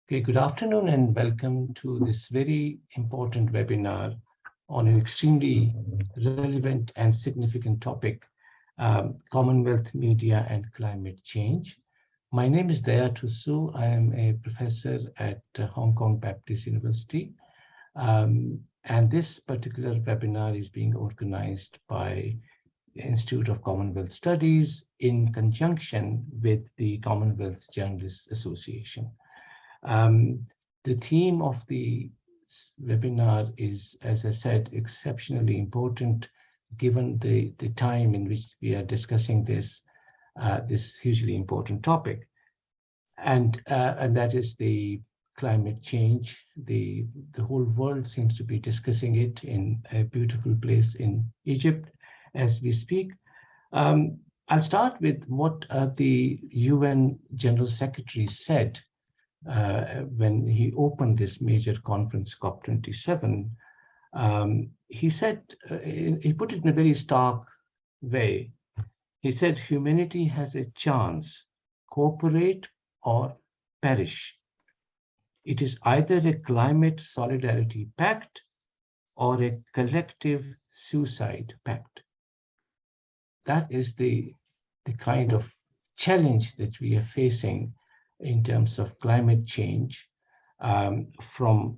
Okay, good afternoon and welcome to this very important webinar on an extremely relevant and significant topic, Commonwealth media and climate change. My name is Daya Thussu. I am a professor at Hong Kong Baptist University. And this particular webinar is being organized by the Institute of Commonwealth Studies in conjunction with the Commonwealth Journalists Association. The theme of the webinar is, as I said, exceptionally important given the time in which we are discussing this hugely important topic. And that is the climate change. The whole world seems to be discussing it in a beautiful place in Egypt as we speak. I'll start with what the UN General Secretary said when he opened this major conference, COP27. He said, he put it in a very stark way. He said, humanity has a chance, cooperate or perish. It is either a climate solidarity pact or a collective suicide pact. That is the kind of challenge that we are facing in terms of climate change, from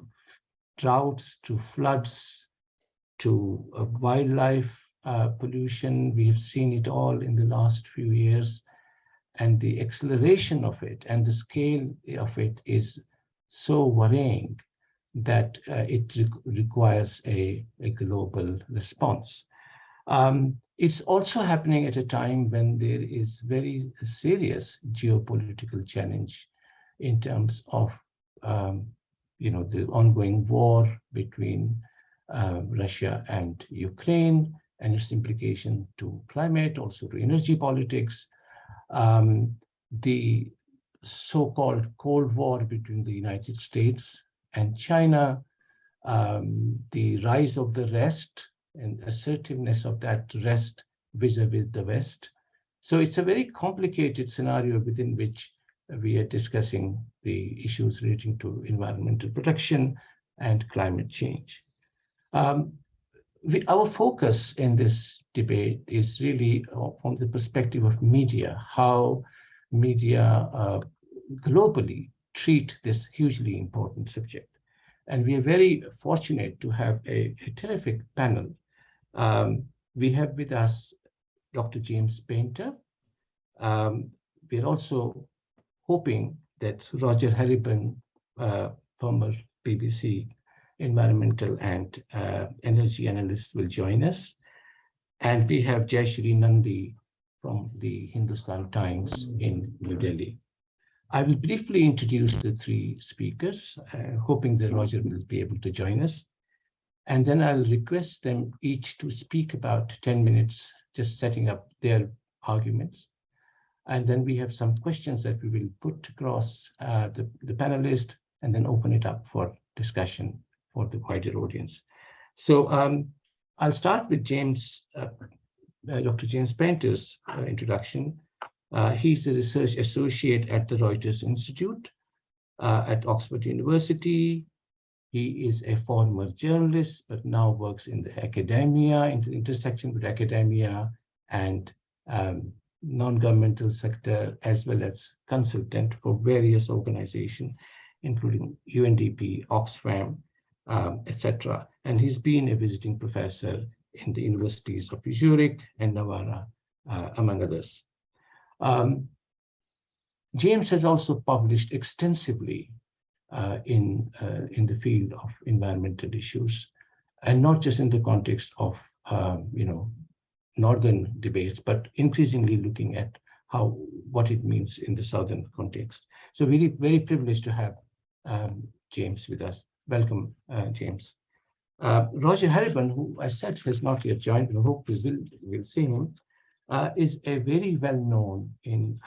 droughts to floods to wildlife pollution. We've seen it all in the last few years, and the acceleration of it and the scale of it is so worrying that it requires a global response. It's also happening at a time when there is very serious geopolitical challenge in terms of the ongoing war between Russia and Ukraine and its implication to climate, also to energy politics. The so-called Cold War between the United States and China, the rise of the West and assertiveness of that rest vis-a-vis the West. So it's a very complicated scenario within which we are discussing the issues relating to environmental protection and climate change. Our focus in this debate is really from the perspective of media, how media globally treat this hugely important subject. And we are very fortunate to have a terrific panel. We have with us Dr. James Painter. We're also hoping that Roger Harrabin, former BBC environmental and energy analyst, will join us. And we have Jayashree Nandi from the Hindustan Times in New Delhi. I will briefly introduce the three speakers, hoping that Roger will be able to join us. And then I'll request them each to speak about 10 minutes, just setting up their arguments. And then we have some questions that we will put across the panelist and then open it up for discussion for the wider audience. So I'll start with Dr. James Painter's introduction. He's a research associate at the Reuters Institute at Oxford University. He is a former journalist, but now works in the academia, in the intersection with academia and non-governmental sector, as well as consultant for various organizations, including UNDP, Oxfam, etc. And he's been a visiting professor in the universities of Zurich and Navarra, among others. James has also published extensively in the field of environmental issues, and not just in the context of northern debates, but increasingly looking at what it means in the southern context. So really very privileged to have James with us. Welcome, James. Roger Harrabin, who I said has not yet joined, but I hope we will see him, is a very well-known in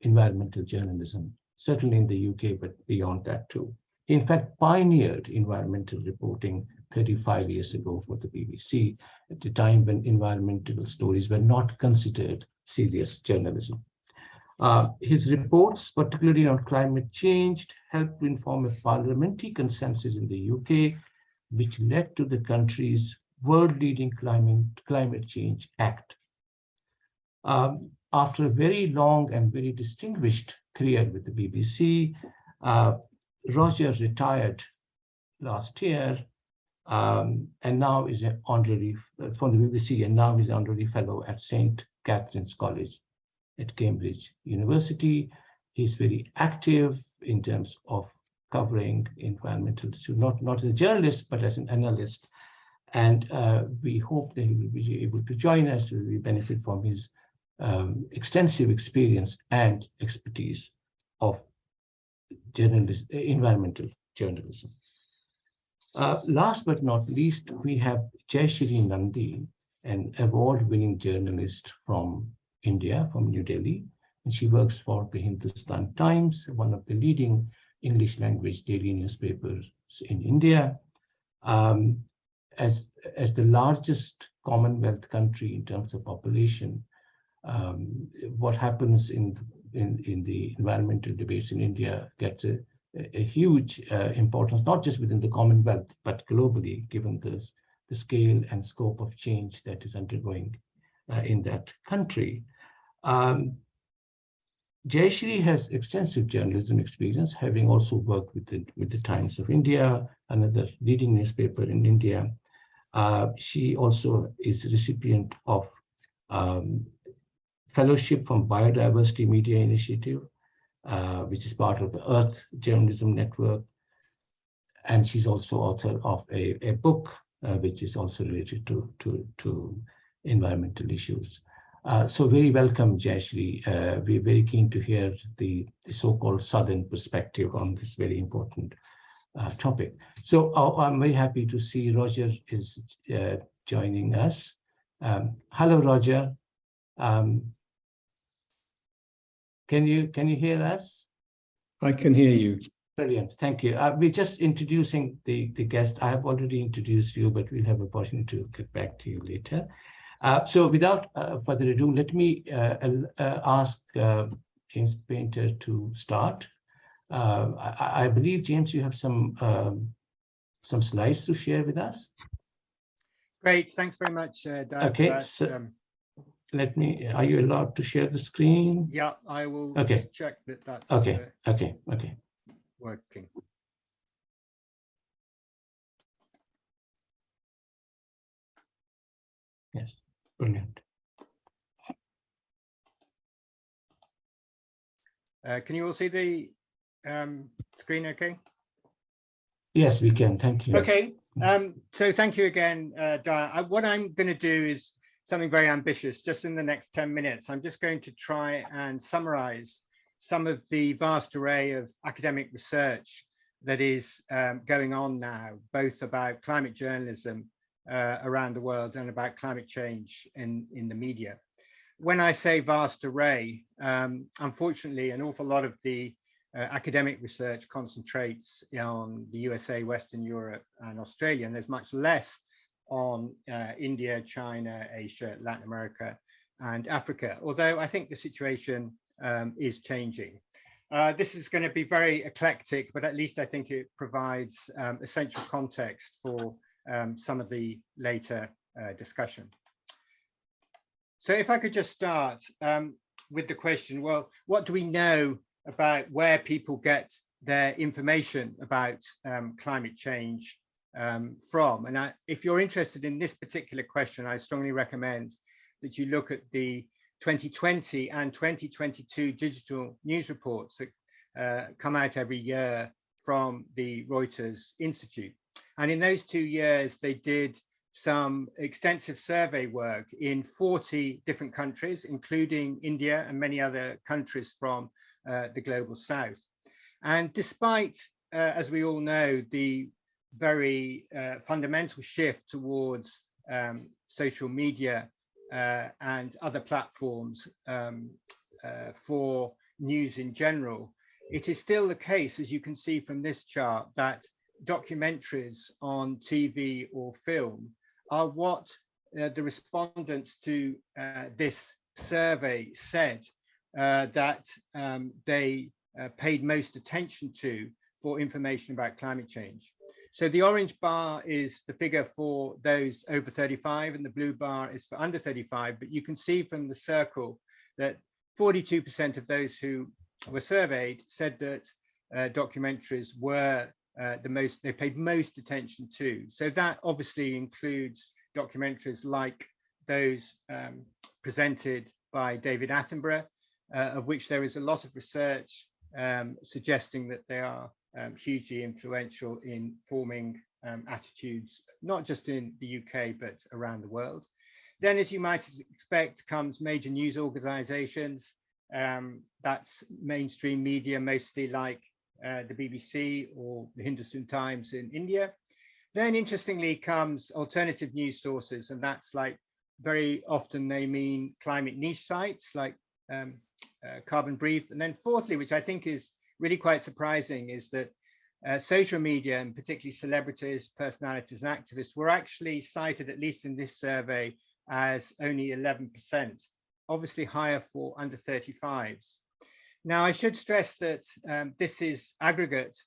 environmental journalism, certainly in the UK, but beyond that too. He, in fact, pioneered environmental reporting 35 years ago for the BBC, at a time when environmental stories were not considered serious journalism. His reports, particularly on climate change, helped to inform a parliamentary consensus in the UK, which led to the country's world-leading climate change act. After a very long and very distinguished career with the BBC, Roger retired last year and now is an honorary from the BBC, and now is an honorary fellow at St. Catherine's College at Cambridge University. He's very active in terms of covering environmental issues, not as a journalist, but as an analyst. And we hope that he will be able to join us. We will benefit from his extensive experience and expertise of environmental journalism. Last but not least, we have Jayashree Nandi, an award-winning journalist from India, from New Delhi, and she works for the Hindustan Times, one of the leading English language daily newspapers in India. As the largest Commonwealth country in terms of population, what happens in the environmental debates in India gets a huge importance, not just within the Commonwealth, but globally, given the scale and scope of change that is undergoing in that country. Jayashree has extensive journalism experience, having also worked with the Times of India, another leading newspaper in India. She also is a recipient of fellowship from Biodiversity Media Initiative, which is part of the Earth Journalism Network. And she's also author of a book, which is also related to environmental issues. So very welcome, Jayashree. We're very keen to hear the so-called Southern perspective on this very important topic. So I'm very happy to see Roger is joining us. Hello, Roger. Can you hear us? I can hear you. Brilliant, thank you. We're just introducing the guest. I have already introduced you, but we'll have an opportunity to get back to you later. So without further ado, let me ask James Painter to start. I believe, James, you have some slides to share with us. Great, thanks very much, Dad. Okay, so let me, are you allowed to share the screen? Yeah, I will just check that that's okay. working. Yes, brilliant. Can you all see the screen okay? Yes, we can, thank you. Okay, so thank you again, Daya. What I'm going to do is something very ambitious. Just in the next 10 minutes, I'm just going to try and summarize some of the vast array of academic research that is going on now, both about climate journalism around the world and about climate change in the media. When I say vast array, unfortunately, an awful lot of the academic research concentrates on the USA, Western Europe, and Australia, and there's much less on India, China, Asia, Latin America, and Africa, although I think the situation is changing. This is going to be very eclectic, but at least I think it provides essential context for some of the later discussion. So if I could just start with the question, well, what do we know about where people get their information about climate change from? And if you're interested in this particular question, I strongly recommend that you look at the 2020 and 2022 digital news reports that come out every year from the Reuters Institute. And in those 2 years, they did some extensive survey work in 40 different countries, including India and many other countries from the global south. And despite, as we all know, the very fundamental shift towards social media and other platforms for news in general, it is still the case, as you can see from this chart, that documentaries on TV or film are what the respondents to this survey said that they paid most attention to for information about climate change. So the orange bar is the figure for those over 35 and the blue bar is for under 35, but you can see from the circle that 42% of those who were surveyed said that documentaries were they paid most attention to. So that obviously includes documentaries like those presented by David Attenborough, of which there is a lot of research suggesting that they are hugely influential in forming attitudes, not just in the UK, but around the world. Then, as you might expect, comes major news organizations. That's mainstream media, mostly like the BBC or the Hindustan Times in India. Then, interestingly, comes alternative news sources, and that's like very often they mean climate niche sites like Carbon Brief. And then fourthly, which I think is really quite surprising, is that social media, and particularly celebrities, personalities, and activists, were actually cited, at least in this survey, as only 11%, obviously higher for under 35s. Now, I should stress that this is aggregate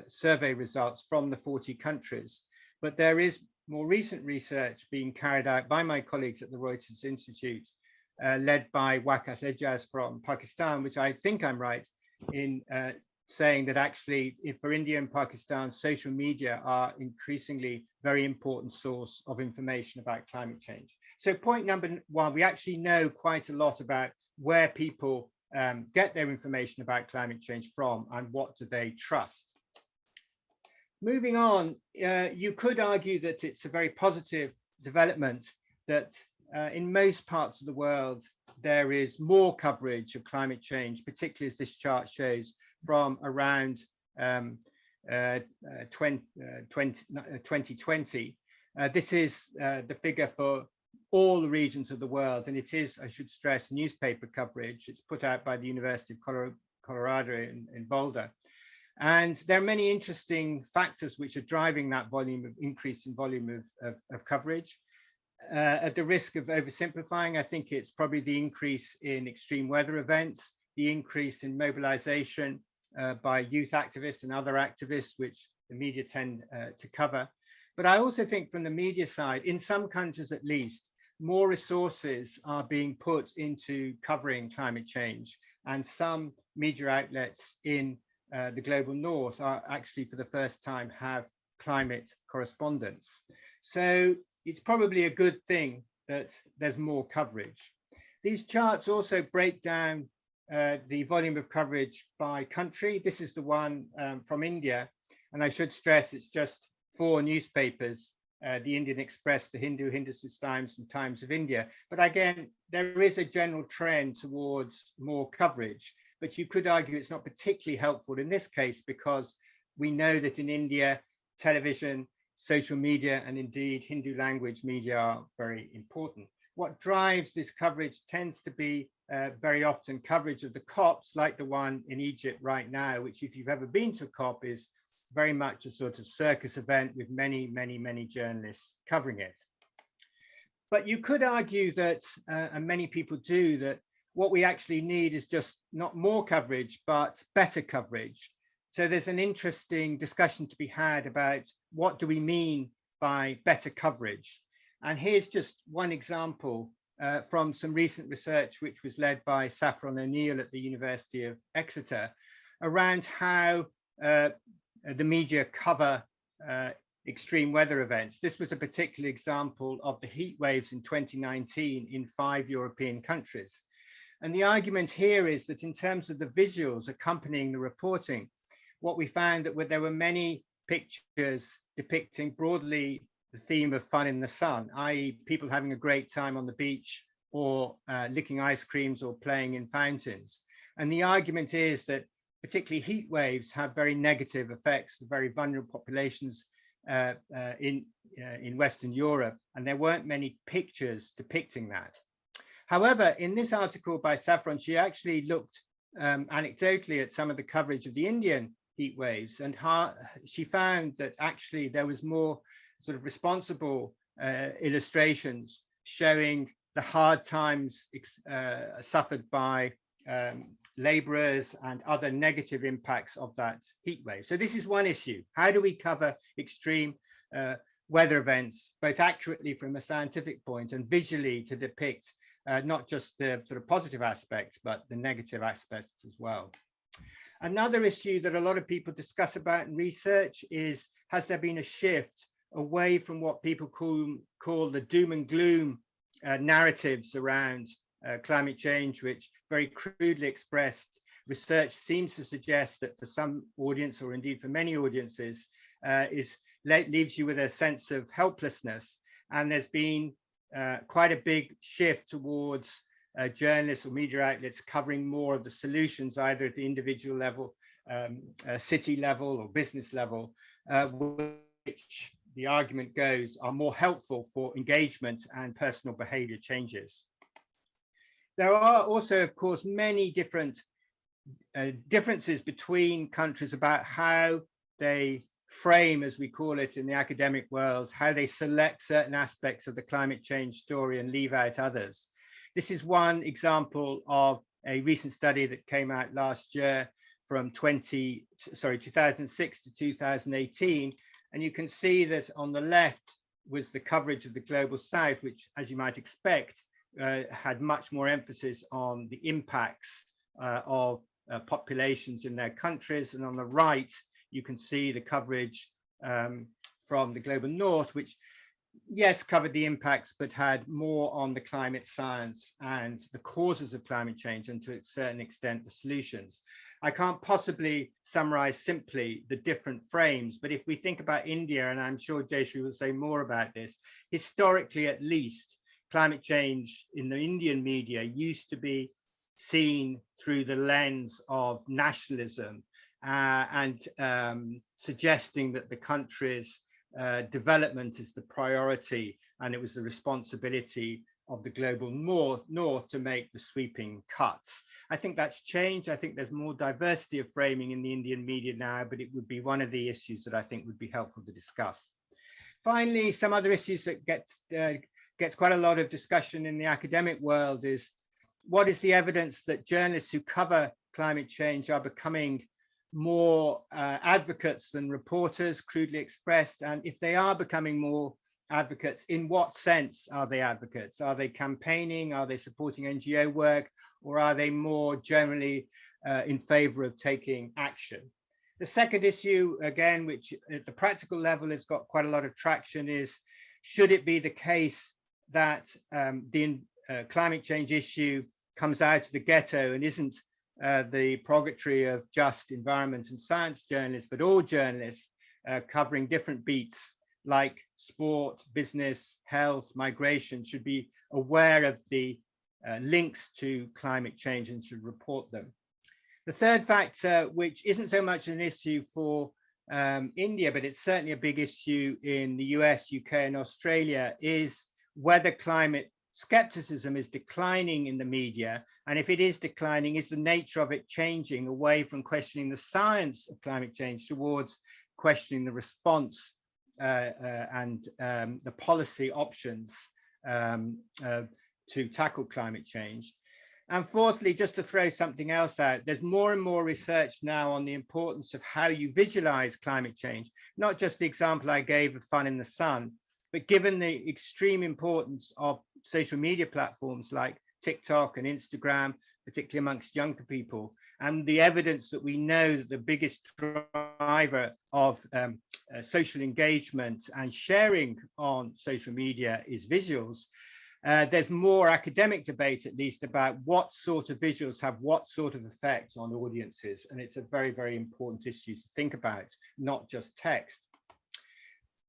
survey results from the 40 countries, but there is more recent research being carried out by my colleagues at the Reuters Institute, led by Waqas Ejaz from Pakistan, which I think I'm right in saying that actually for India and Pakistan, social media are increasingly very important source of information about climate change. So point number one, we actually know quite a lot about where people get their information about climate change from and what do they trust. Moving on, you could argue that it's a very positive development that in most parts of the world, there is more coverage of climate change, particularly as this chart shows, from around 2020. This is the figure for all the regions of the world, and it is, I should stress, newspaper coverage. It's put out by the University of Colorado in Boulder. And there are many interesting factors which are driving that increase in volume of coverage. At the risk of oversimplifying, I think it's probably the increase in extreme weather events, the increase in mobilization by youth activists and other activists, which the media tend to cover. But I also think from the media side, in some countries at least, more resources are being put into covering climate change. And some media outlets in the global north are actually for the first time have climate correspondents. So it's probably a good thing that there's more coverage. These charts also break down the volume of coverage by country. This is the one from India. And I should stress it's just 4 newspapers, the Indian Express, the Hindu, Hindustan Times, and Times of India. But again, there is a general trend towards more coverage, but you could argue it's not particularly helpful in this case because we know that in India, television, social media, and indeed Hindu language media are very important. What drives this coverage tends to be very often coverage of the COPs, like the one in Egypt right now, which if you've ever been to a COP is very much a sort of circus event with many, many, many journalists covering it. But you could argue that, and many people do, that what we actually need is just not more coverage, but better coverage. So there's an interesting discussion to be had about what do we mean by better coverage. And here's just one example from some recent research, which was led by Saffron O'Neill at the University of Exeter, around how the media cover extreme weather events. This was a particular example of the heat waves in 2019 in 5 European countries. And the argument here is that in terms of the visuals accompanying the reporting, what we found that there were many pictures depicting broadly the theme of fun in the sun, i.e. people having a great time on the beach or licking ice creams or playing in fountains. And the argument is that particularly heat waves have very negative effects for very vulnerable populations in Western Europe, and there weren't many pictures depicting that. However, in this article by Saffron, she actually looked anecdotally at some of the coverage of the Indian heat waves, and she found that actually there was more sort of responsible illustrations showing the hard times suffered by laborers and other negative impacts of that heat wave. So this is one issue. How do we cover extreme weather events, both accurately from a scientific point and visually to depict not just the sort of positive aspects, but the negative aspects as well? Another issue that a lot of people discuss about in research is, has there been a shift away from what people call the doom and gloom narratives around climate change, which very crudely expressed, research seems to suggest that for some audience, or indeed for many audiences, leaves you with a sense of helplessness. And there's been quite a big shift towards journalists or media outlets covering more of the solutions, either at the individual level, city level, or business level, which the argument goes are more helpful for engagement and personal behavior changes. There are also, of course, many different differences between countries about how they frame, as we call it in the academic world, how they select certain aspects of the climate change story and leave out others. This is one example of a recent study that came out last year from 2006 to 2018. And you can see that on the left was the coverage of the global south, which, as you might expect, had much more emphasis on the impacts of populations in their countries. And on the right, you can see the coverage from the global north, which, yes, covered the impacts, but had more on the climate science and the causes of climate change, and to a certain extent, the solutions. I can't possibly summarize simply the different frames, but if we think about India, and I'm sure Jayashree will say more about this, historically at least, climate change in the Indian media used to be seen through the lens of nationalism and suggesting that the country's development is the priority, and it was the responsibility of the global north to make the sweeping cuts. I think that's changed. I think there's more diversity of framing in the Indian media now, but it would be one of the issues that I think would be helpful to discuss. Finally, some other issues that gets quite a lot of discussion in the academic world is, what is the evidence that journalists who cover climate change are becoming more advocates than reporters, crudely expressed? And if they are becoming more advocates, in what sense are they advocates? Are they campaigning? Are they supporting NGO work? Or are they more generally in favor of taking action? The second issue, again, which at the practical level has got quite a lot of traction, is, should it be the case that the climate change issue comes out of the ghetto and isn't the prerogative of just environment and science journalists, but all journalists covering different beats like sport, business, health, migration, should be aware of the links to climate change and should report them. The third factor, which isn't so much an issue for India, but it's certainly a big issue in the US, UK, and Australia, is whether climate skepticism is declining in the media. And if it is declining, is the nature of it changing away from questioning the science of climate change towards questioning the response and the policy options to tackle climate change? And fourthly, just to throw something else out, there's more and more research now on the importance of how you visualize climate change, not just the example I gave of fun in the sun, but given the extreme importance of social media platforms like TikTok and Instagram, particularly amongst younger people, and the evidence that we know that the biggest driver of social engagement and sharing on social media is visuals. There's more academic debate, at least, about what sort of visuals have what sort of effect on audiences. And it's a very, very important issue to think about, not just text.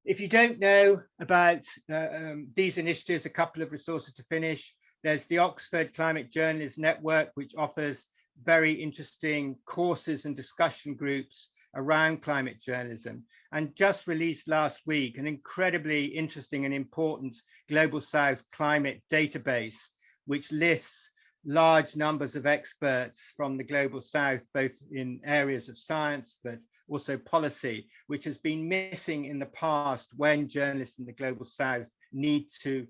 If you don't know about these initiatives, a couple of resources to finish. There's the Oxford Climate Journalists Network, which offers very interesting courses and discussion groups around climate journalism, and just released last week an incredibly interesting and important Global South climate database, which lists large numbers of experts from the Global South, both in areas of science, but also policy, which has been missing in the past when journalists in the Global South need to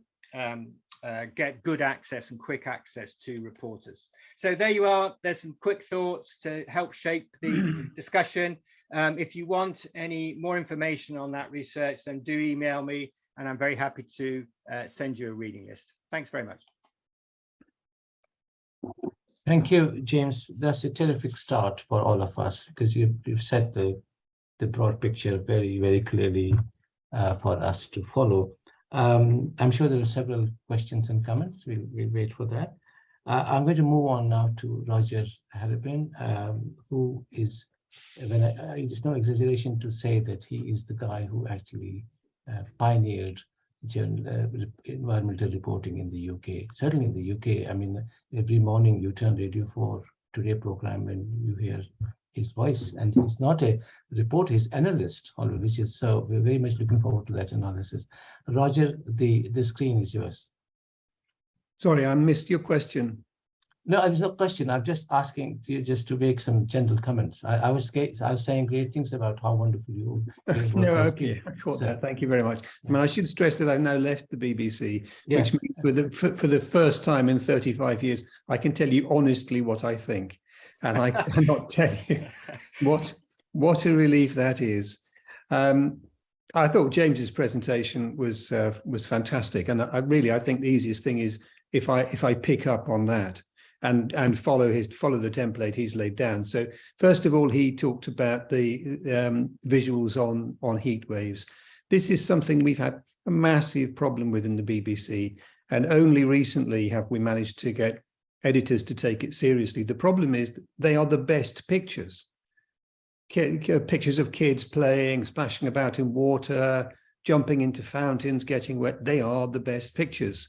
get good access and quick access to reporters. So there you are. There's some quick thoughts to help shape the discussion. If you want any more information on that research, then do email me, and I'm very happy to send you a reading list. Thanks very much. Thank you, James. That's a terrific start for all of us, because you've set the broad picture very, very clearly for us to follow. I'm sure there are several questions and comments. We'll wait for that. I'm going to move on now to Roger Harrabin, who is, it's no exaggeration to say that he is the guy who actually pioneered environmental reporting in the UK. Certainly in the UK, I mean, every morning you turn Radio 4 Today program and you hear his voice, and he's not a reporter, he's analyst, which is, so we're very much looking forward to that analysis. Roger, the screen is yours. Sorry, I missed your question. No, there's no question. I'm just asking you just to make some general comments. I was saying great things about how wonderful you are. No, okay, I caught that. Thank you very much. I mean, I should stress that I've now left the BBC, which means for the first time in 35 years, I can tell you honestly what I think. And I cannot tell you what a relief that is. I thought James's presentation was fantastic, and I think the easiest thing is if I pick up on that and follow the template he's laid down. So first of all, he talked about the visuals on heat waves. This is something we've had a massive problem with in the BBC, and only recently have we managed to get editors to take it seriously. The problem is that they are the best pictures. Pictures of kids playing, splashing about in water, jumping into fountains, getting wet. They are the best pictures.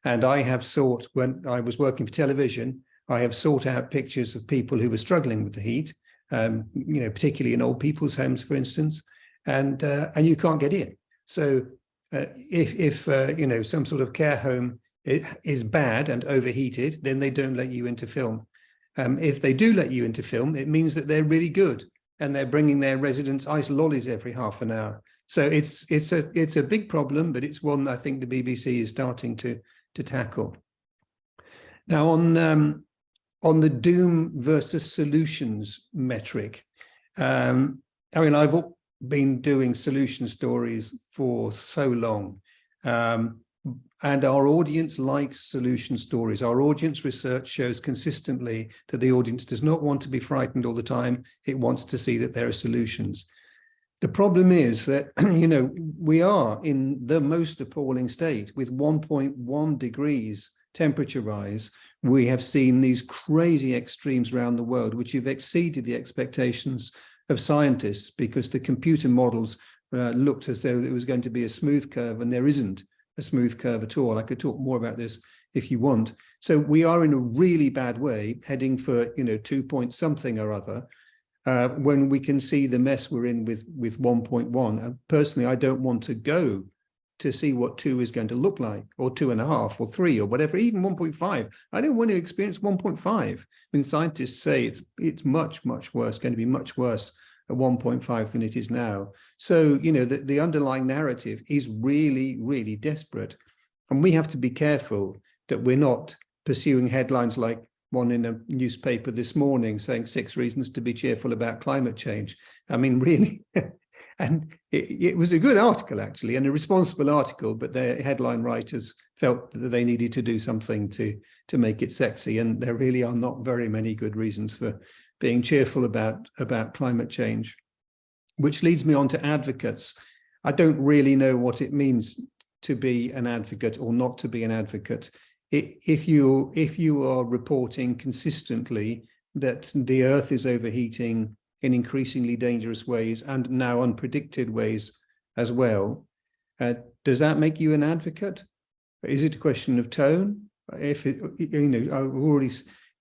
And I have sought, when I was working for television, I have sought out pictures of people who were struggling with the heat, particularly in old people's homes, for instance, and you can't get in. So if some sort of care home is bad and overheated, then they don't let you into film. If they do let you into film, it means that they're really good and they're bringing their residents ice lollies every half an hour. So it's a big problem, but it's one I think the BBC is starting to tackle. Now on the doom versus solutions metric, I mean, I've been doing solution stories for so long, and our audience likes solution stories. Our audience research shows consistently that the audience does not want to be frightened all the time. It wants to see that there are solutions. The problem is that, we are in the most appalling state with 1.1 degrees temperature rise. We have seen these crazy extremes around the world, which have exceeded the expectations of scientists, because the computer models looked as though it was going to be a smooth curve, and there isn't a smooth curve at all. I could talk more about this if you want. So we are in a really bad way, heading for 2 point something or other, when we can see the mess we're in with 1.1. And personally, I don't want to go to see what 2 is going to look like, or 2.5 or 3 or whatever, even 1.5. I don't want to experience 1.5. I mean, scientists say it's much, much worse, going to be much worse at 1.5 than it is now. So, the underlying narrative is really, really desperate. And we have to be careful that we're not pursuing headlines like one in a newspaper this morning saying 6 reasons to be cheerful about climate change. I mean, really. And it was a good article, actually, and a responsible article, but the headline writers felt that they needed to do something to make it sexy. And there really are not very many good reasons for being cheerful about climate change, which leads me on to advocates. I don't really know what it means to be an advocate or not to be an advocate. If you are reporting consistently that the Earth is overheating in increasingly dangerous ways and now unpredicted ways as well, does that make you an advocate? Is it a question of tone? I've already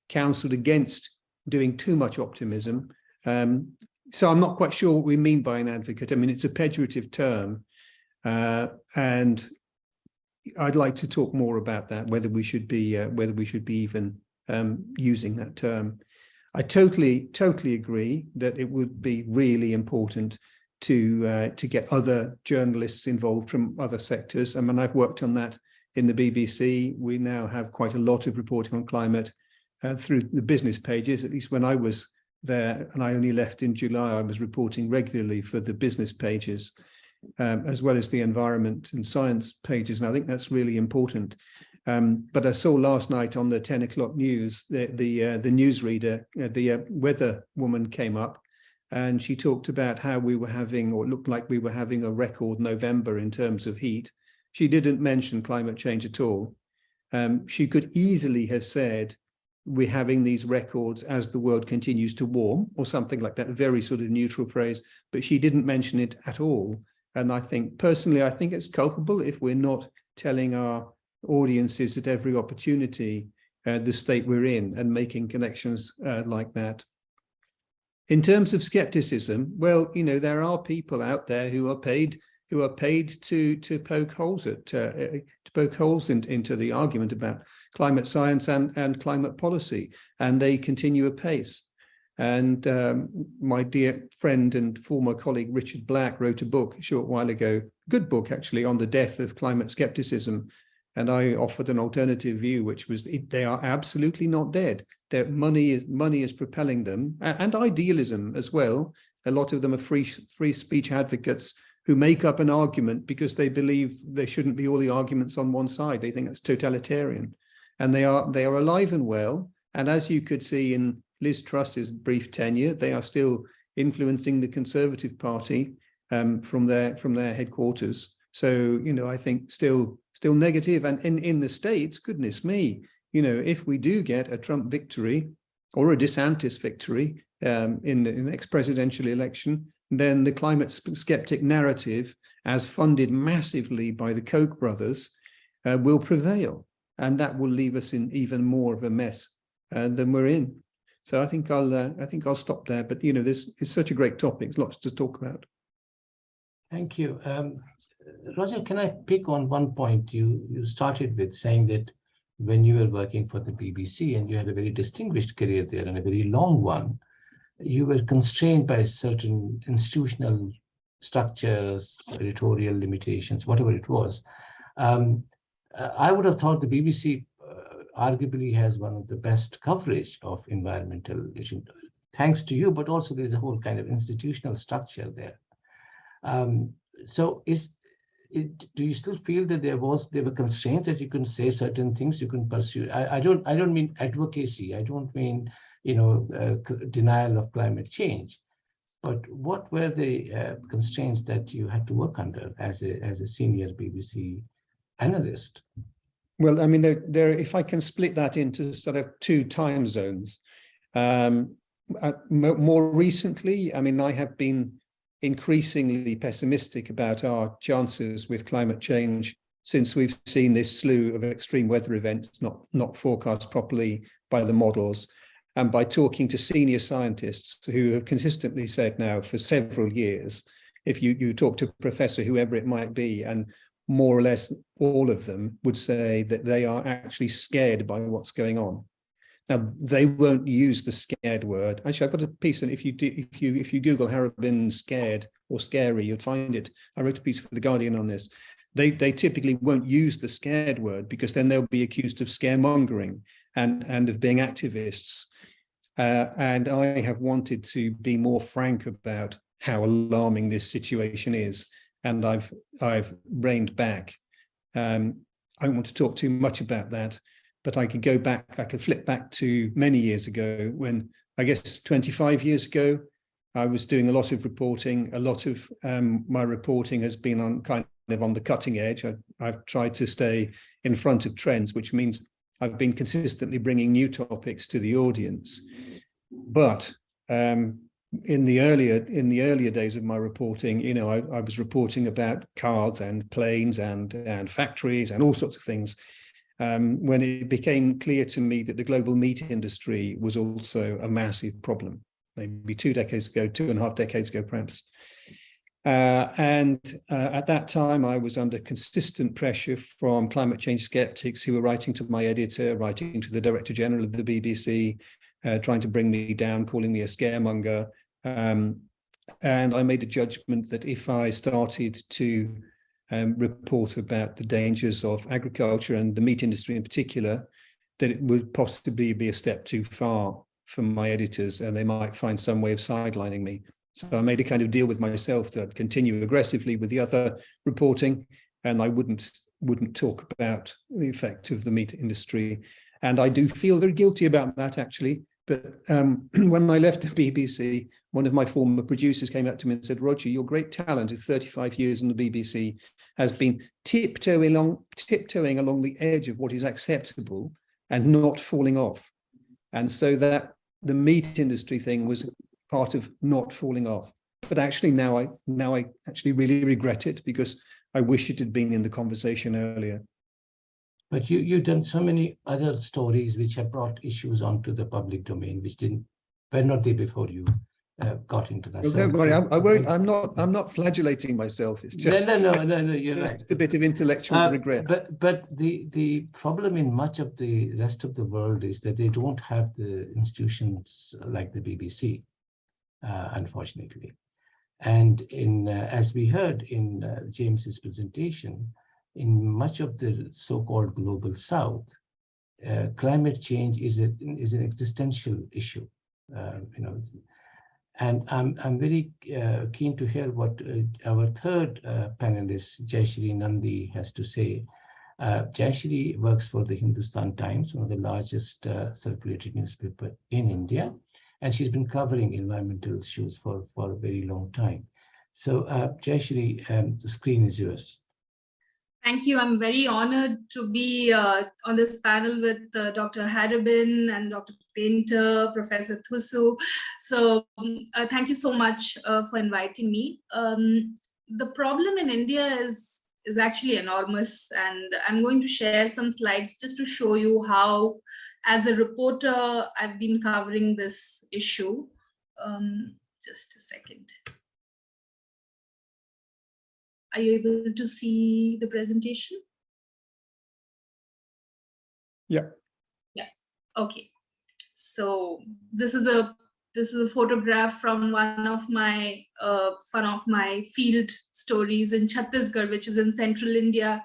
counseled against doing too much optimism. So I'm not quite sure what we mean by an advocate. I mean, it's a pejorative term, and I'd like to talk more about that, whether we should be even using that term. I totally agree that it would be really important to get other journalists involved from other sectors. I mean, I've worked on that in the BBC. We now have quite a lot of reporting on climate through the business pages. At least when I was there, and I only left in July, I was reporting regularly for the business pages, as well as the environment and science pages. And I think that's really important. But I saw last night on the 10 o'clock news, the newsreader, the weather woman came up, and she talked about how we were having, or it looked like we were having, a record November in terms of heat. She didn't mention climate change at all. She could easily have said, we're having these records as the world continues to warm, or something like that, a very sort of neutral phrase, but she didn't mention it at all. And I think, personally, I think it's culpable if we're not telling our audiences at every opportunity the state we're in and making connections like that. In terms of skepticism, well, you know, there are people out there who are paid to poke holes into the argument about climate science and climate policy, and they continue apace. And my dear friend and former colleague Richard Black wrote a book a short while ago, good book actually, on the death of climate skepticism. And I offered an alternative view, which was they are absolutely not dead. Their money is propelling them, and idealism as well. A lot of them are free speech advocates who make up an argument because they believe there shouldn't be all the arguments on one side. They think that's totalitarian, and they are alive and well. And as you could see in Liz Truss's brief tenure, they are still influencing the Conservative Party from their headquarters. So, you know, I think still negative. And in the States, goodness me, you know, if we do get a Trump victory or a DeSantis victory in the next presidential election, then the climate skeptic narrative, as funded massively by the Koch brothers, will prevail. And that will leave us in even more of a mess than we're in. So I think I'll stop there. But, you know, this is such a great topic. There's lots to talk about. Thank you. Roger, can I pick on one point? You started with saying that when you were working for the BBC, and you had a very distinguished career there and a very long one, you were constrained by certain institutional structures, editorial limitations, whatever it was. I would have thought the BBC arguably has one of the best coverage of environmental issues, thanks to you, but also there's a whole kind of institutional structure there. So do you still feel that there were constraints that you couldn't say certain things, you couldn't pursue? I don't mean advocacy. I don't mean, you know, denial of climate change. But what were the constraints that you had to work under as a senior BBC analyst? Well, I mean, if I can split that into sort of two time zones. More recently, I mean, I have been increasingly pessimistic about our chances with climate change since we've seen this slew of extreme weather events not forecast properly by the models, and by talking to senior scientists who have consistently said now for several years, if you talk to a professor, whoever it might be, and more or less all of them would say that they are actually scared by what's going on. Now, they won't use the scared word. Actually, I've got a piece, and if you Google Harrabin scared or scary, you'll find it. I wrote a piece for The Guardian on this. They typically won't use the scared word because then they'll be accused of scaremongering and of being activists. And I have wanted to be more frank about how alarming this situation is, and I've reined back. I don't want to talk too much about that. But I could go back, I could flip back to many years ago when, I guess 25 years ago, I was doing a lot of reporting. A lot of my reporting has been on the cutting edge. I've tried to stay in front of trends, which means I've been consistently bringing new topics to the audience. But in the earlier days of my reporting, you know, I was reporting about cars and planes and factories and all sorts of things. When it became clear to me that the global meat industry was also a massive problem, maybe 2.5 decades ago, perhaps. At that time, I was under consistent pressure from climate change skeptics who were writing to my editor, writing to the Director General of the BBC, trying to bring me down, calling me a scaremonger. And I made a judgment that if I started to report about the dangers of agriculture and the meat industry in particular, that it would possibly be a step too far for my editors and they might find some way of sidelining me. So I made a kind of deal with myself that I'd continue aggressively with the other reporting, and I wouldn't talk about the effect of the meat industry. And I do feel very guilty about that, actually. But when I left the BBC, one of my former producers came up to me and said, Roger, your great talent of 35 years on the BBC has been tiptoeing along the edge of what is acceptable and not falling off. And so that the meat industry thing was part of not falling off. But actually now I actually really regret it, because I wish it had been in the conversation earlier. But you've done so many other stories which have brought issues onto the public domain, which were not there before you got into that. Well, don't worry, I won't. I'm not flagellating myself. It's just no. You're right. Just a bit of intellectual regret. But the problem in much of the rest of the world is that they don't have the institutions like the BBC, unfortunately. And in as we heard in James's presentation, in much of the so-called global South, climate change is an existential issue, And I'm very keen to hear what our third panelist, Jayashree Nandi, has to say. Jayashree works for the Hindustan Times, one of the largest circulated newspaper in India, and she's been covering environmental issues for a very long time. So Jayashree, the screen is yours. Thank you. I'm very honored to be on this panel with Dr. Harrabin and Dr. Painter, Professor Thussu. So thank you so much for inviting me. The problem in India is actually enormous, and I'm going to share some slides just to show you how, as a reporter, I've been covering this issue. Just a second. Are you able to see the presentation? Yeah. Yeah. Okay. So this is a photograph from one of my field stories in Chhattisgarh, which is in central India.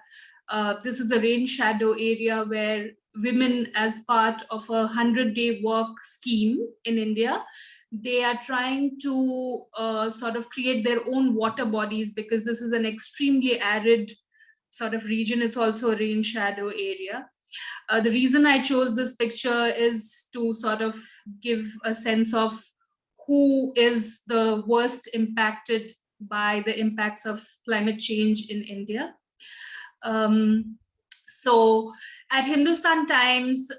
This is a rain shadow area where women, as part of a 100-day work scheme in India, they are trying to sort of create their own water bodies, because this is an extremely arid sort of region. It's also a rain shadow area. The reason I chose this picture is to sort of give a sense of who is the worst impacted by the impacts of climate change in India. So at Hindustan Times,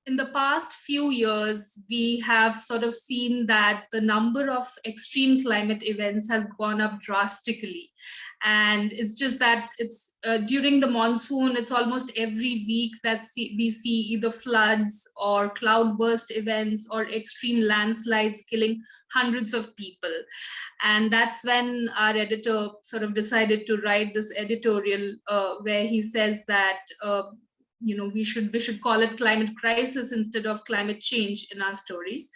in the past few years, we have sort of seen that the number of extreme climate events has gone up drastically. And it's just that it's during the monsoon, it's almost every week that we see either floods or cloudburst events or extreme landslides killing hundreds of people. And that's when our editor sort of decided to write this editorial where he says that we should call it climate crisis instead of climate change in our stories.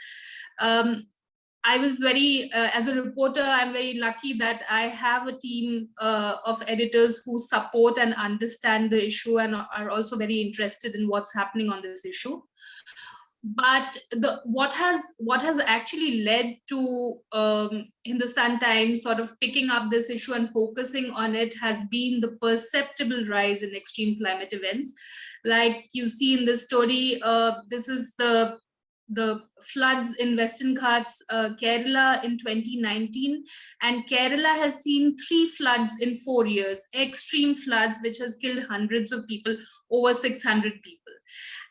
I was very, as a reporter, I'm very lucky that I have a team of editors who support and understand the issue and are also very interested in what's happening on this issue. But what has actually led to Hindustan Times sort of picking up this issue and focusing on it has been the perceptible rise in extreme climate events. Like you see in this story, this is the floods in Western Ghats, Kerala in 2019, and Kerala has seen 3 floods in 4 years, extreme floods which has killed hundreds of people, over 600 people.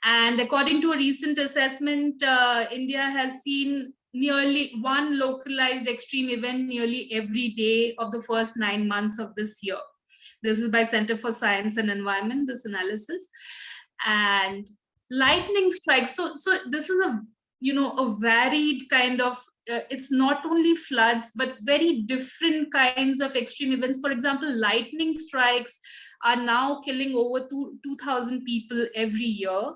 And according to a recent assessment, India has seen nearly 1 localized extreme event nearly every day of the first 9 months of this year. This is by Center for Science and Environment, this analysis. And lightning strikes. So this is a varied kind of, it's not only floods, but very different kinds of extreme events. For example, lightning strikes are now killing over 2,000 people every year.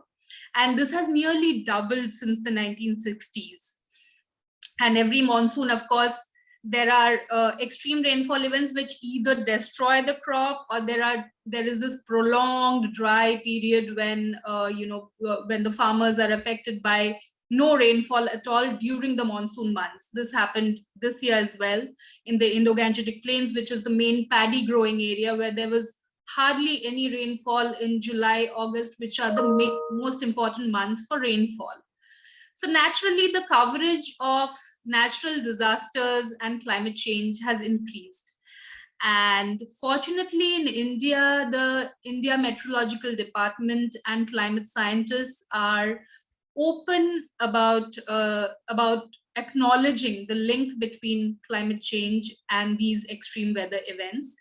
And this has nearly doubled since the 1960s. And every monsoon, of course, there are extreme rainfall events which either destroy the crop, or there is this prolonged dry period when when the farmers are affected by no rainfall at all during the monsoon months. This happened this year as well in the Indo-Gangetic Plains, which is the main paddy growing area, where there was hardly any rainfall in July, August, which are the most important months for rainfall. So naturally, the coverage of natural disasters and climate change has increased. And fortunately, in India, the India Meteorological Department and climate scientists are open about acknowledging the link between climate change and these extreme weather events.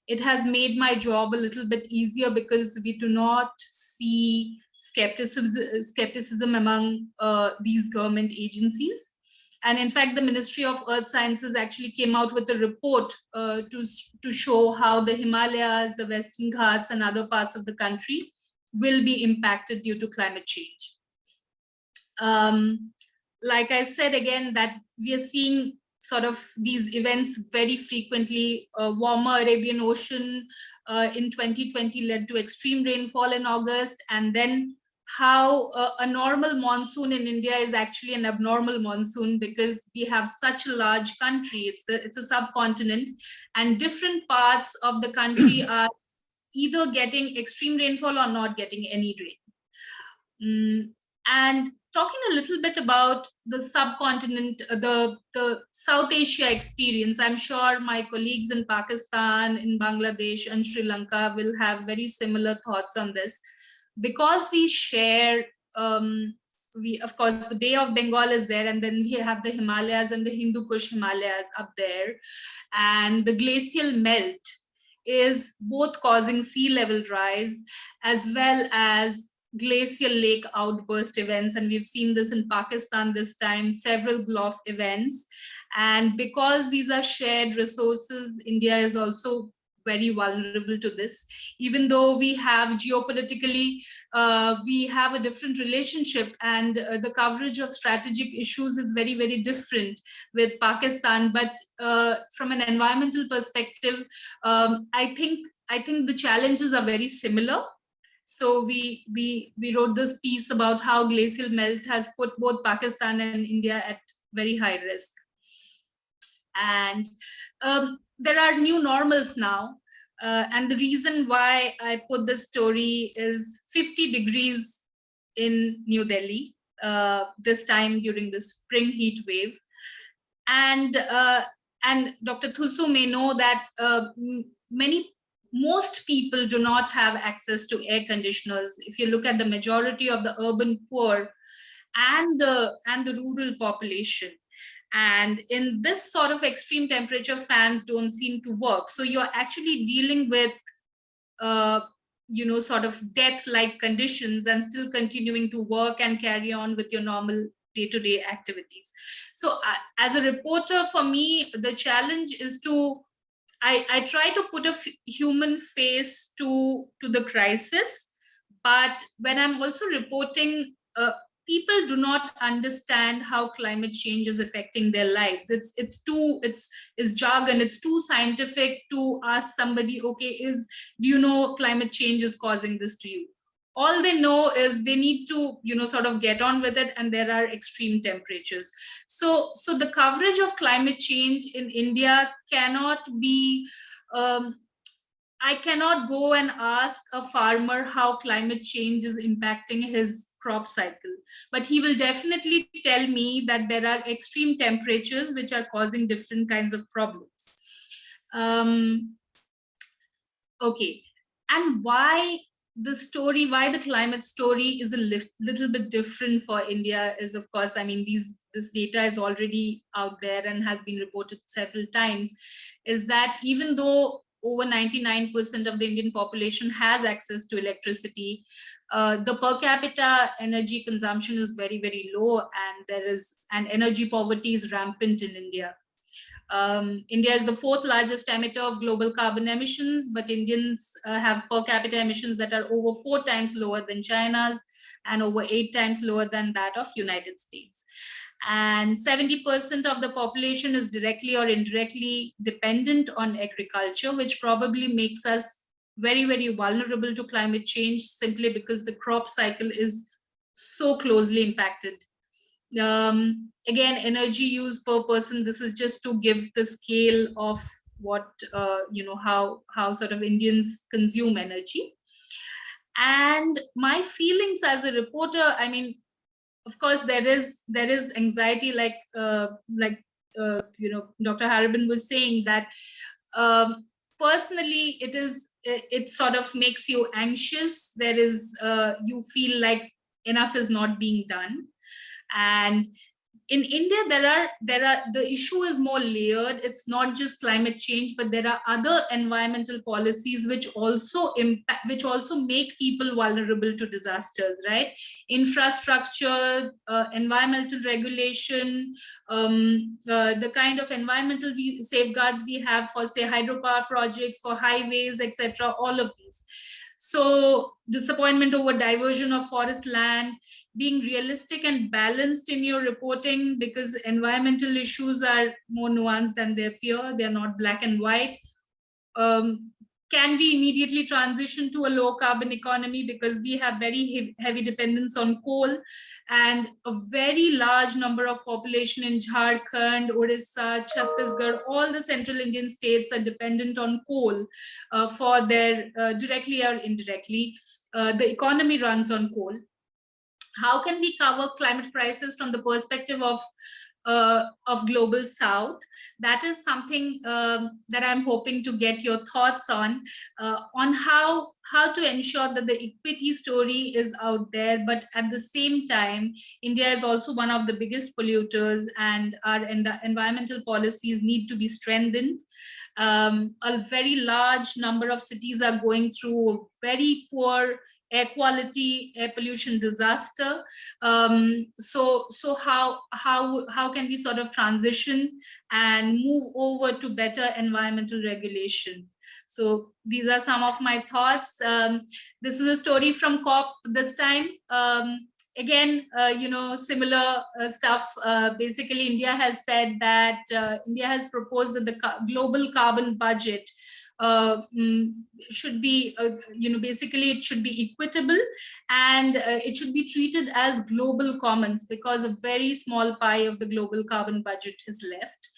It has made my job a little bit easier because we do not see skepticism among these government agencies. And in fact, the Ministry of Earth Sciences actually came out with a report to show how the Himalayas, the Western Ghats, and other parts of the country will be impacted due to climate change. Like I said again, that we are seeing sort of these events very frequently. Warmer Arabian Ocean in 2020 led to extreme rainfall in August, and then how a normal monsoon in India is actually an abnormal monsoon because we have such a large country. It's a subcontinent, and different parts of the country are either getting extreme rainfall or not getting any rain. And talking a little bit about the subcontinent, the South Asia experience, I'm sure my colleagues in Pakistan, in Bangladesh, and Sri Lanka will have very similar thoughts on this. Because we share, of course, the Bay of Bengal is there, and then we have the Himalayas and the Hindu Kush Himalayas up there. And the glacial melt is both causing sea level rise as well as glacial lake outburst events. And we've seen this in Pakistan this time, several GLOF events. And because these are shared resources, India is also very vulnerable to this. Even though we have geopolitically, we have a different relationship, and the coverage of strategic issues is very, very different with Pakistan. But from an environmental perspective, I think the challenges are very similar. So we wrote this piece about how glacial melt has put both Pakistan and India at very high risk. And there are new normals now. And the reason why I put this story is 50 degrees in New Delhi, this time during the spring heat wave. And Dr. Thussu may know that most people do not have access to air conditioners. If you look at the majority of the urban poor and the rural population. And in this sort of extreme temperature, fans don't seem to work. So you're actually dealing with, sort of death-like conditions and still continuing to work and carry on with your normal day-to-day activities. So as a reporter, for me, the challenge is I try to put a human face to the crisis, but when I'm also reporting, people do not understand how climate change is affecting their lives. It's jargon. It's too scientific to ask somebody, okay, do you know climate change is causing this to you? All they know is they need to, sort of get on with it, and there are extreme temperatures. So the coverage of climate change in India cannot be, I cannot go and ask a farmer how climate change is impacting his crop cycle, but he will definitely tell me that there are extreme temperatures which are causing different kinds of problems. Okay, and why the climate story is a little bit different for India is, of course, I mean, this data is already out there and has been reported several times, is that even though over 99% of the Indian population has access to electricity, the per capita energy consumption is very, very low, and energy poverty is rampant in India. India is the 4th largest emitter of global carbon emissions, but Indians have per capita emissions that are over 4 times lower than China's and over 8 times lower than that of United States. and 70% of the population is directly or indirectly dependent on agriculture, which probably makes us very, very vulnerable to climate change simply because the crop cycle is so closely impacted. Again, energy use per person, this is just to give the scale of what, how sort of Indians consume energy. And my feelings as a reporter, I mean, of course, there is anxiety, like Dr. Harrabin was saying, that personally, it sort of makes you anxious. There is, you feel like enough is not being done. And in India, the issue is more layered. It's not just climate change, but there are other environmental policies which also make people vulnerable to disasters, right? Infrastructure, environmental regulation, the kind of environmental safeguards we have for, say, hydropower projects, for highways, etc., all of these. So disappointment over diversion of forest land, being realistic and balanced in your reporting, because environmental issues are more nuanced than they appear. They're not black and white. Can we immediately transition to a low carbon economy, because we have very heavy dependence on coal, and a very large number of population in Jharkhand, Odisha, Chhattisgarh, all the central Indian states are dependent on coal for their directly or indirectly. The economy runs on coal. How can we cover climate crisis from the perspective of Global South? That is something that I'm hoping to get your thoughts on how to ensure that the equity story is out there, but at the same time, India is also one of the biggest polluters, and our environmental policies need to be strengthened. A very large number of cities are going through very poor air quality, air pollution disaster. So how can we sort of transition and move over to better environmental regulation? So these are some of my thoughts. This is a story from COP this time. Again, similar stuff. Basically, India has said that India has proposed that the global carbon budget should be, basically it should be equitable, and it should be treated as global commons, because a very small pie of the global carbon budget is left.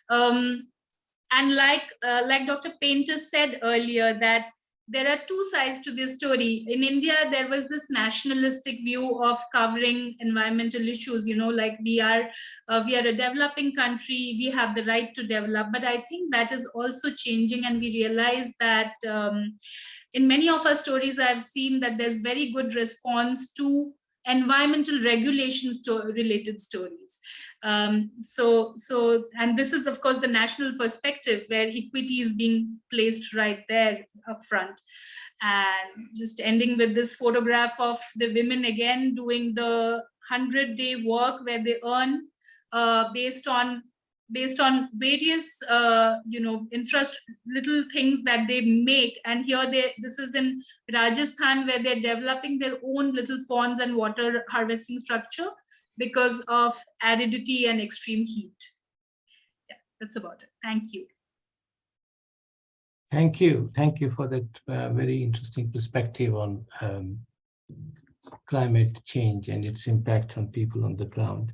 And like Dr. Painter said earlier, that there are two sides to this story. In India, there was this nationalistic view of covering environmental issues, like we are a developing country, we have the right to develop. But I think that is also changing, and we realize that in many of our stories, I've seen that there's very good response to environmental regulations related stories. And this is, of course, the national perspective, where equity is being placed right there up front. And just ending with this photograph of the women again doing the 100-day work, where they earn based on various little things that they make. And here this is in Rajasthan, where they're developing their own little ponds and water harvesting structure because of aridity and extreme heat. Yeah, that's about it. Thank you. Thank you for that very interesting perspective on climate change and its impact on people on the ground.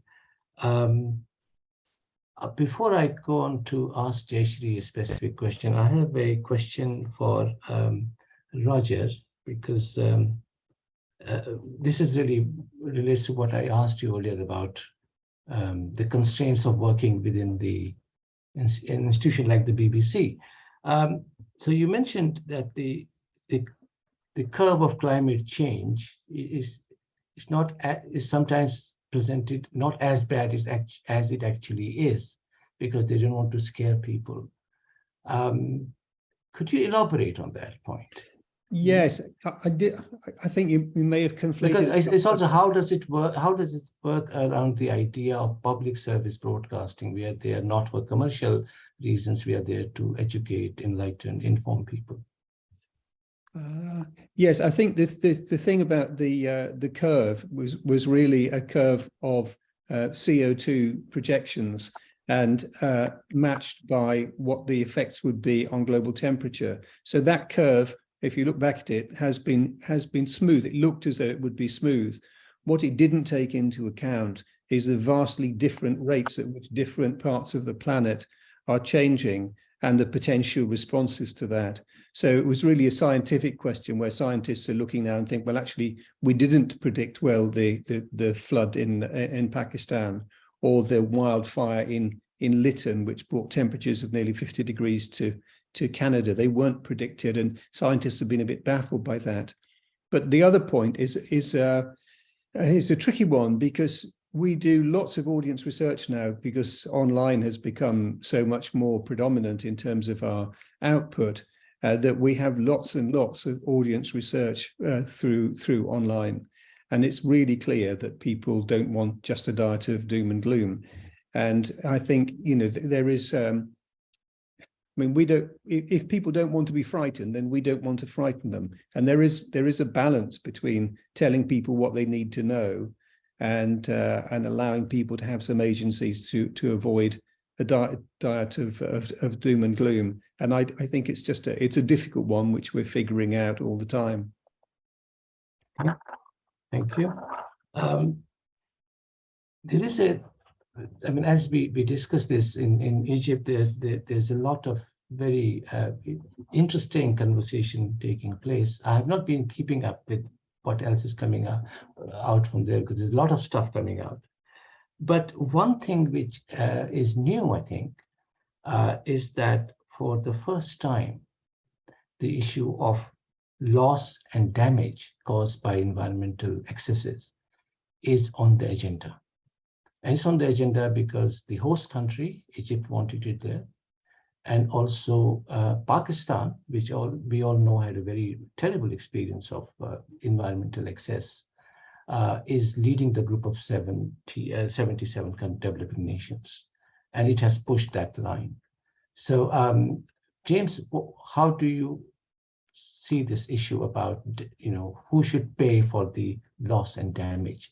Before I go on to ask Jayashree a specific question, I have a question for Roger, because this is really relates to what I asked you earlier about the constraints of working within an institution like the BBC. So you mentioned that the curve of climate change is sometimes presented not as bad as it actually is, because they don't want to scare people. Could you elaborate on that point? Yes, I did. I think you may have conflated. Because it's also, how does it work? How does it work around the idea of public service broadcasting, where they are not for commercial reasons, we are there to educate, enlighten, inform people? Yes, I think the thing about the curve was really a curve of CO2 projections and matched by what the effects would be on global temperature. So that curve, if you look back at it, has been smooth. It looked as though it would be smooth. What it didn't take into account is the vastly different rates at which different parts of the planet are changing and the potential responses to that. So it was really a scientific question where scientists are looking now and think, well, actually, we didn't predict well the flood in Pakistan or the wildfire in Lytton, which brought temperatures of nearly 50 degrees to Canada. They weren't predicted, and scientists have been a bit baffled by that. But the other point is a tricky one, because we do lots of audience research now because online has become so much more predominant in terms of our output, that we have lots and lots of audience research through online. And it's really clear that people don't want just a diet of doom and gloom. And I think, you know, there is, I mean, we don't, if people don't want to be frightened, then we don't want to frighten them. And there is a balance between telling people what they need to know and allowing people to have some agencies to avoid a diet of doom and gloom. And I think it's just it's a difficult one, which we're figuring out all the time. Thank you. There is I mean, as we discussed this in Egypt, there's a lot of very interesting conversation taking place. I have not been keeping up with what else is coming out from there, because there's a lot of stuff coming out. But one thing which is new, I think, is that for the first time, the issue of loss and damage caused by environmental excesses is on the agenda. And it's on the agenda because the host country, Egypt, wanted it there. And also Pakistan, which we all know had a very terrible experience of environmental excess, is leading the group of 77 developing nations. And it has pushed that line. So James, how do you see this issue about, you know, who should pay for the loss and damage?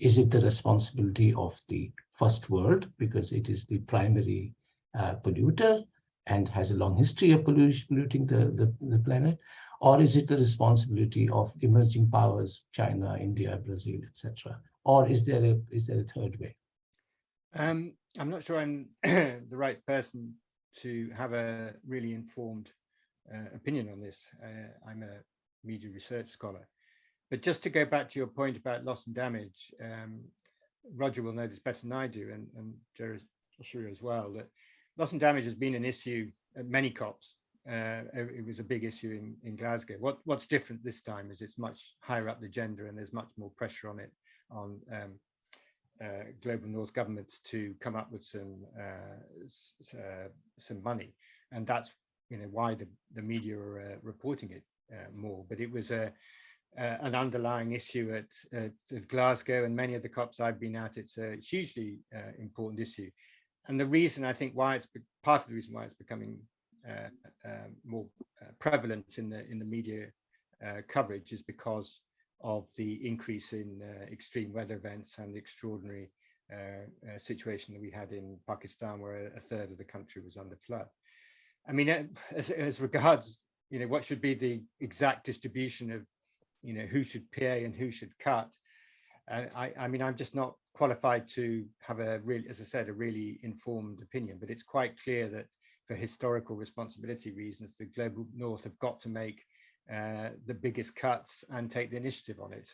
Is it the responsibility of the first world because it is the primary polluter and has a long history of polluting the planet? Or is it the responsibility of emerging powers, China, India, Brazil, etc.? Or is there a third way? I'm not sure I'm the right person to have a really informed opinion on this. I'm a media research scholar. But just to go back to your point about loss and damage, Roger will know this better than I do, and Jayashree as well, that loss and damage has been an issue at many COPs. It was a big issue in Glasgow. What's different this time is it's much higher up the agenda, and there's much more pressure on it, on global North governments to come up with some money, and that's, you know, why the media are reporting it more. But it was an underlying issue at Glasgow and many of the COPs I've been at. It's a hugely important issue, and the reason I think why it's part of the reason why it's becoming more prevalent in the media coverage is because of the increase in extreme weather events and the extraordinary situation that we had in Pakistan, where a third of the country was under flood. I mean, as regards, you know, what should be the exact distribution of, you know, who should pay and who should cut. I mean, I'm just not qualified to have a really, as I said, a really informed opinion, but it's quite clear that for historical responsibility reasons, the global North have got to make the biggest cuts and take the initiative on it.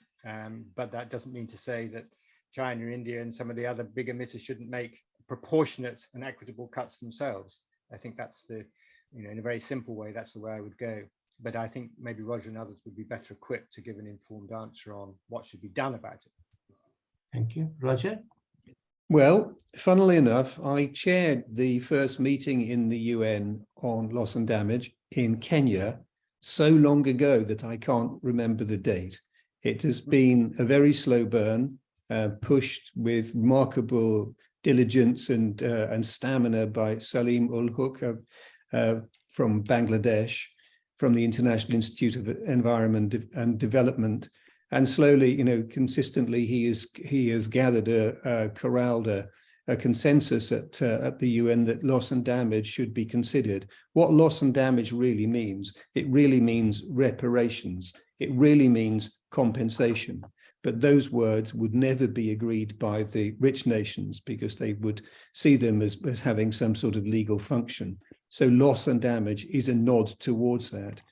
But that doesn't mean to say that China, India, and some of the other big emitters shouldn't make proportionate and equitable cuts themselves. I think that's the, you know, in a very simple way, that's the way I would go. But I think maybe Roger and others would be better equipped to give an informed answer on what should be done about it. Thank you. Roger? Well, funnily enough, I chaired the first meeting in the UN on loss and damage in Kenya so long ago that I can't remember the date. It has been a very slow burn, pushed with remarkable diligence and stamina by Salim ul Haq from Bangladesh, from the International Institute of Environment and Development, And slowly, consistently, he has gathered corralled a consensus at the UN that loss and damage should be considered. What loss and damage really means, it really means reparations. It really means compensation. But those words would never be agreed by the rich nations because they would see them as having some sort of legal function. So loss and damage is a nod towards that.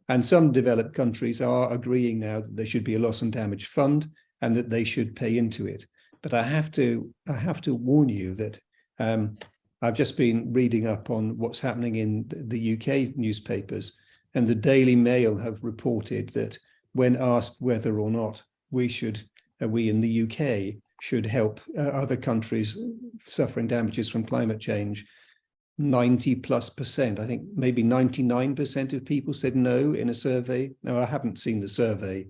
And some developed countries are agreeing now that there should be a loss and damage fund and that they should pay into it. But I have to warn you that I've just been reading up on what's happening in the UK newspapers, and the Daily Mail have reported that when asked whether or not we in the UK should help other countries suffering damages from climate change, 90+%, I think maybe 99% of people said no in a survey. Now, I haven't seen the survey,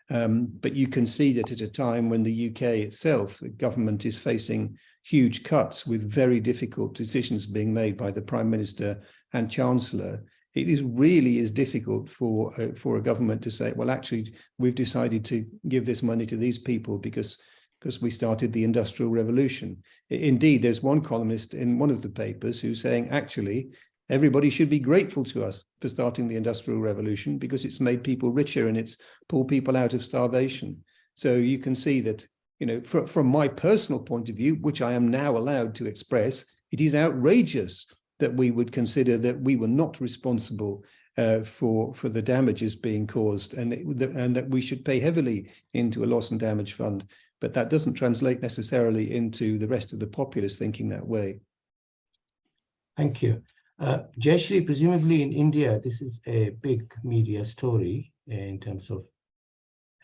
but you can see that at a time when the UK itself, the government is facing huge cuts with very difficult decisions being made by the Prime Minister and Chancellor, it really is difficult for a government to say, well, actually, we've decided to give this money to these people because we started the Industrial Revolution. Indeed, there's one columnist in one of the papers who's saying, actually, everybody should be grateful to us for starting the Industrial Revolution because it's made people richer and it's pulled people out of starvation. So you can see that, from my personal point of view, which I am now allowed to express, it is outrageous that we would consider that we were not responsible for the damages being caused and that we should pay heavily into a loss and damage fund. But that doesn't translate necessarily into the rest of the populace thinking that way. Thank you. Jayashree, presumably in India, this is a big media story in terms of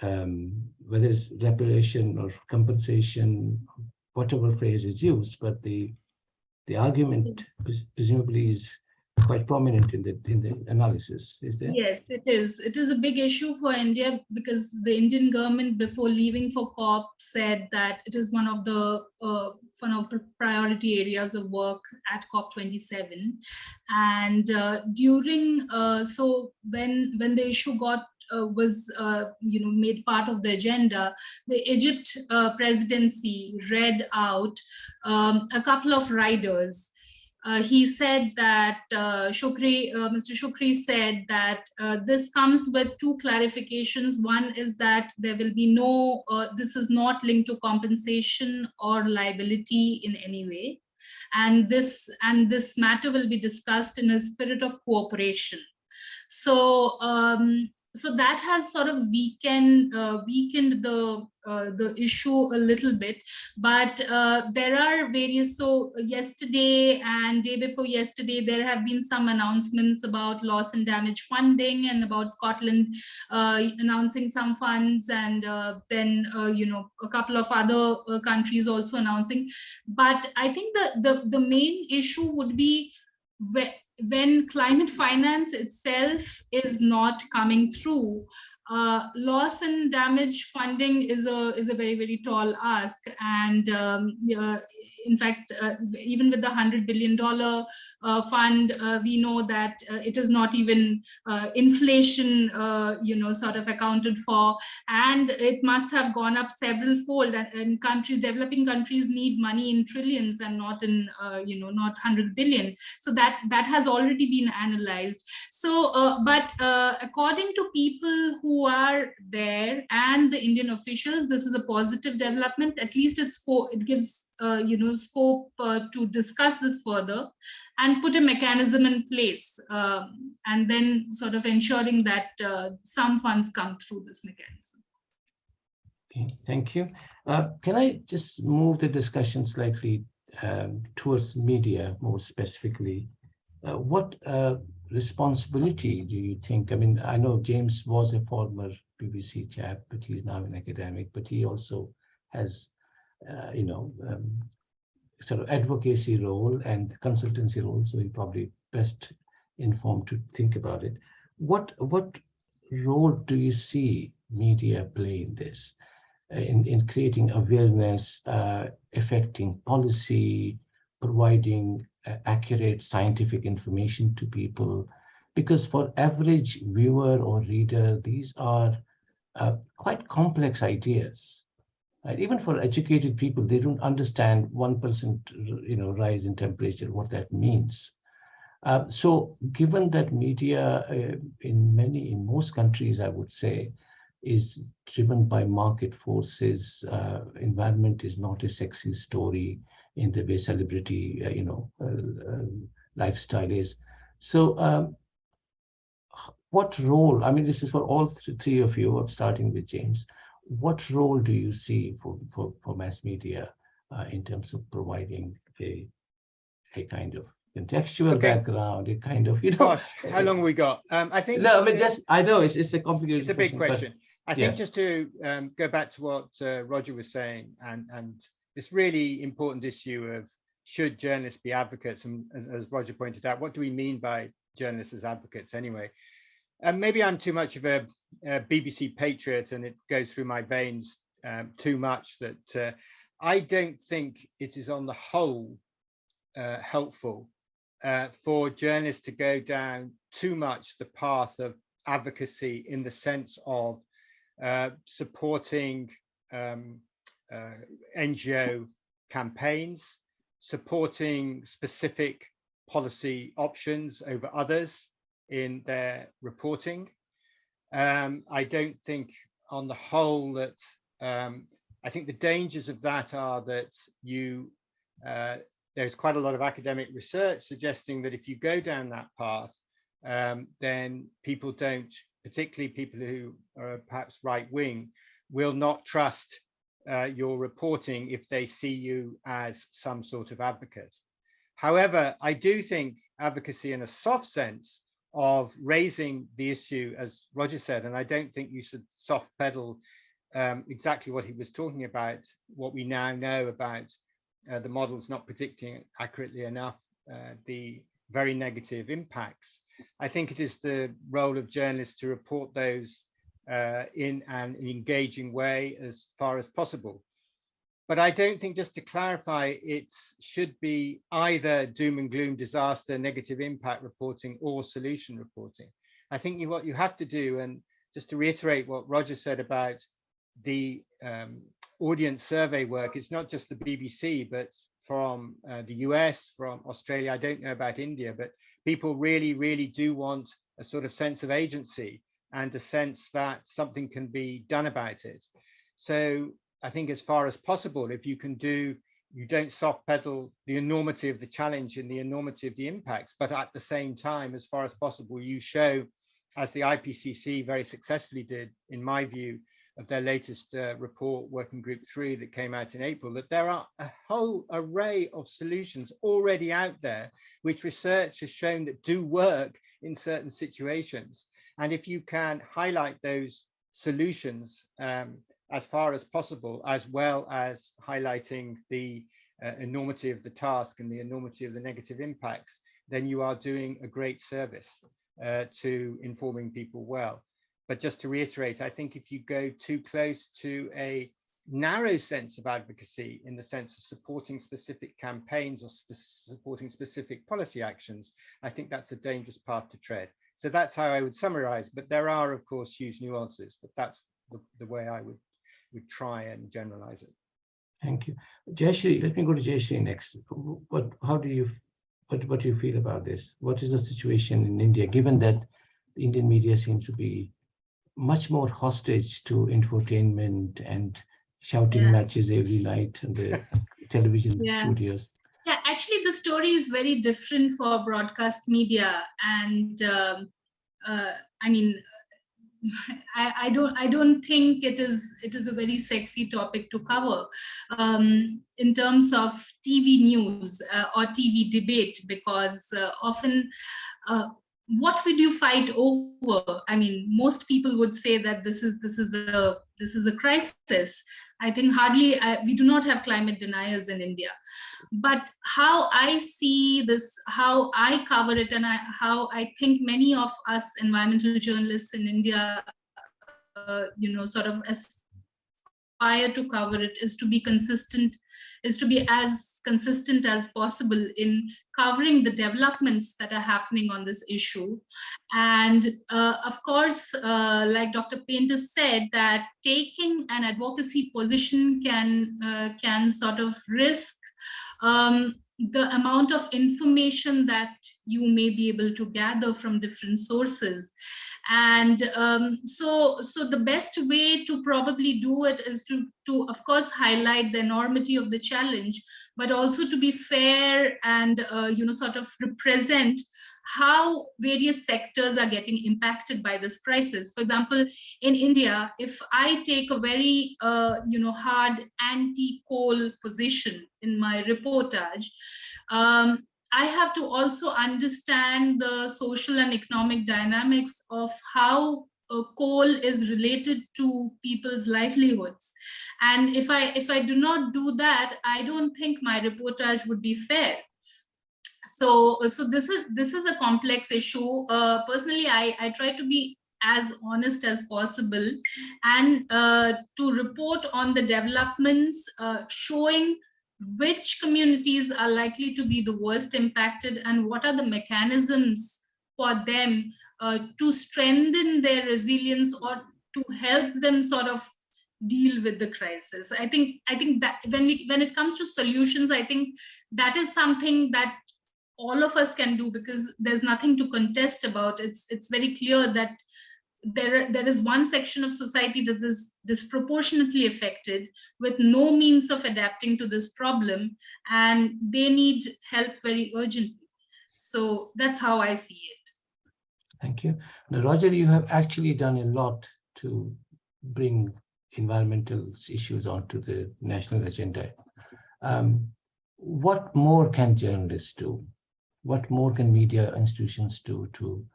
whether it's reparation or compensation, whatever phrase is used, but the argument presumably is quite prominent in the analysis, is there? Yes, it is. It is a big issue for India because the Indian government, before leaving for COP, said that it is one of the priority areas of work at COP27. And during when the issue was made part of the agenda, the Egypt presidency read out a couple of riders. He said that Mr. Shukri said that this comes with two clarifications. One is that there will be no, this is not linked to compensation or liability in any way. And this matter will be discussed in a spirit of cooperation. So that has sort of weakened the issue a little bit, but there are various. So yesterday and day before yesterday, there have been some announcements about loss and damage funding and about Scotland announcing some funds, and then a couple of other countries also announcing. But I think the main issue would be when climate finance itself is not coming through. Loss and damage funding is a very, very tall ask, and in fact, even with the $100 billion fund, we know that it is not even inflation, sort of accounted for, and it must have gone up several fold. And developing countries need money in trillions and not in not 100 billion. So that has already been analyzed. So, but according to people who are there and the Indian officials, this is a positive development. At least it gives scope to discuss this further and put a mechanism in place, and then sort of ensuring that some funds come through this mechanism. Okay, thank you. Can I just move the discussion slightly towards media more specifically? What responsibility do you think? I mean, I know James was a former BBC chap, but he's now an academic, but he also has sort of advocacy role and consultancy role, so he's probably best informed to think about it. What role do you see media play in this, in creating awareness, affecting policy, providing accurate scientific information to people? Because for average viewer or reader, these are quite complex ideas. Right? Even for educated people, they don't understand 1% rise in temperature, what that means. So given that media in most countries, I would say, is driven by market forces, environment is not a sexy story in the way celebrity, lifestyle is. So what role, I mean, this is for all three of you, starting with James, what role do you see for mass media in terms of providing a kind of contextual background, a kind of, Gosh, how long have we got? I think. No, I mean, I know it's a complicated. It's a big question. I think yes. just to go back to what Roger was saying, and this really important issue of should journalists be advocates, and as Roger pointed out, what do we mean by journalists as advocates anyway? And maybe I'm too much of a BBC patriot, and it goes through my veins too much that I don't think it is on the whole helpful for journalists to go down too much the path of advocacy in the sense of supporting NGO campaigns, supporting specific policy options over others in their reporting. I don't think on the whole that, I think the dangers of that are that there's quite a lot of academic research suggesting that if you go down that path, then people don't, particularly people who are perhaps right-wing, will not trust your reporting if they see you as some sort of advocate. However, I do think advocacy in a soft sense of raising the issue, as Roger said, and I don't think you should soft pedal exactly what he was talking about, what we now know about the models not predicting accurately enough the very negative impacts. I think it is the role of journalists to report those in an engaging way as far as possible. But I don't think, just to clarify, it should be either doom and gloom, disaster, negative impact reporting or solution reporting. I think what you have to do, and just to reiterate what Roger said about the audience survey work, it's not just the BBC, but from the US, from Australia, I don't know about India, but people really, really do want a sort of sense of agency and a sense that something can be done about it. So I think as far as possible, if you can you don't soft pedal the enormity of the challenge and the enormity of the impacts, but at the same time, as far as possible, you show, as the IPCC very successfully did, in my view, of their latest report, Working Group 3, that came out in April, that there are a whole array of solutions already out there, which research has shown that do work in certain situations. And if you can highlight those solutions as far as possible, as well as highlighting the enormity of the task and the enormity of the negative impacts, then you are doing a great service to informing people well. But just to reiterate, I think if you go too close to a narrow sense of advocacy in the sense of supporting specific campaigns or supporting specific policy actions, I think that's a dangerous path to tread. So that's how I would summarize, but there are, of course, huge nuances, but that's the way I would try and generalize it. Thank you. Jayashree, let me go to Jayashree next. What do you feel about this? What is the situation in India, given that the Indian media seems to be much more hostage to infotainment and shouting matches every night in the television studios? Yeah, actually, the story is very different for broadcast media, and I mean, I don't think it is a very sexy topic to cover in terms of TV news or TV debate, because often what would you fight over? I mean, most people would say that this is a crisis. I think hardly we do not have climate deniers in India. But how I see this, how I cover it, and how I think many of us environmental journalists in India, sort of aspire to cover it is to be consistent, is to be as consistent as possible in covering the developments that are happening on this issue. And of course, like Dr. Painter said, that taking an advocacy position can sort of risk the amount of information that you may be able to gather from different sources. And so the best way to probably do it is to of course highlight the enormity of the challenge, but also to be fair and sort of represent how various sectors are getting impacted by this crisis. For example, in India, if I take a very hard anti-coal position in my reportage, I have to also understand the social and economic dynamics of how coal is related to people's livelihoods. And if I do not do that, I don't think my reportage would be fair. So this is a complex issue. Personally, I try to be as honest as possible and to report on the developments, showing which communities are likely to be the worst impacted and what are the mechanisms for them to strengthen their resilience or to help them sort of deal with the crisis. I think that when it comes to solutions, I think that is something that all of us can do, because there's nothing to contest about. It's very clear that there is one section of society that is disproportionately affected with no means of adapting to this problem, and they need help very urgently. So that's how I see it. Thank you. Now, Roger, you have actually done a lot to bring environmental issues onto the national agenda. What more can journalists do? What more can media institutions do to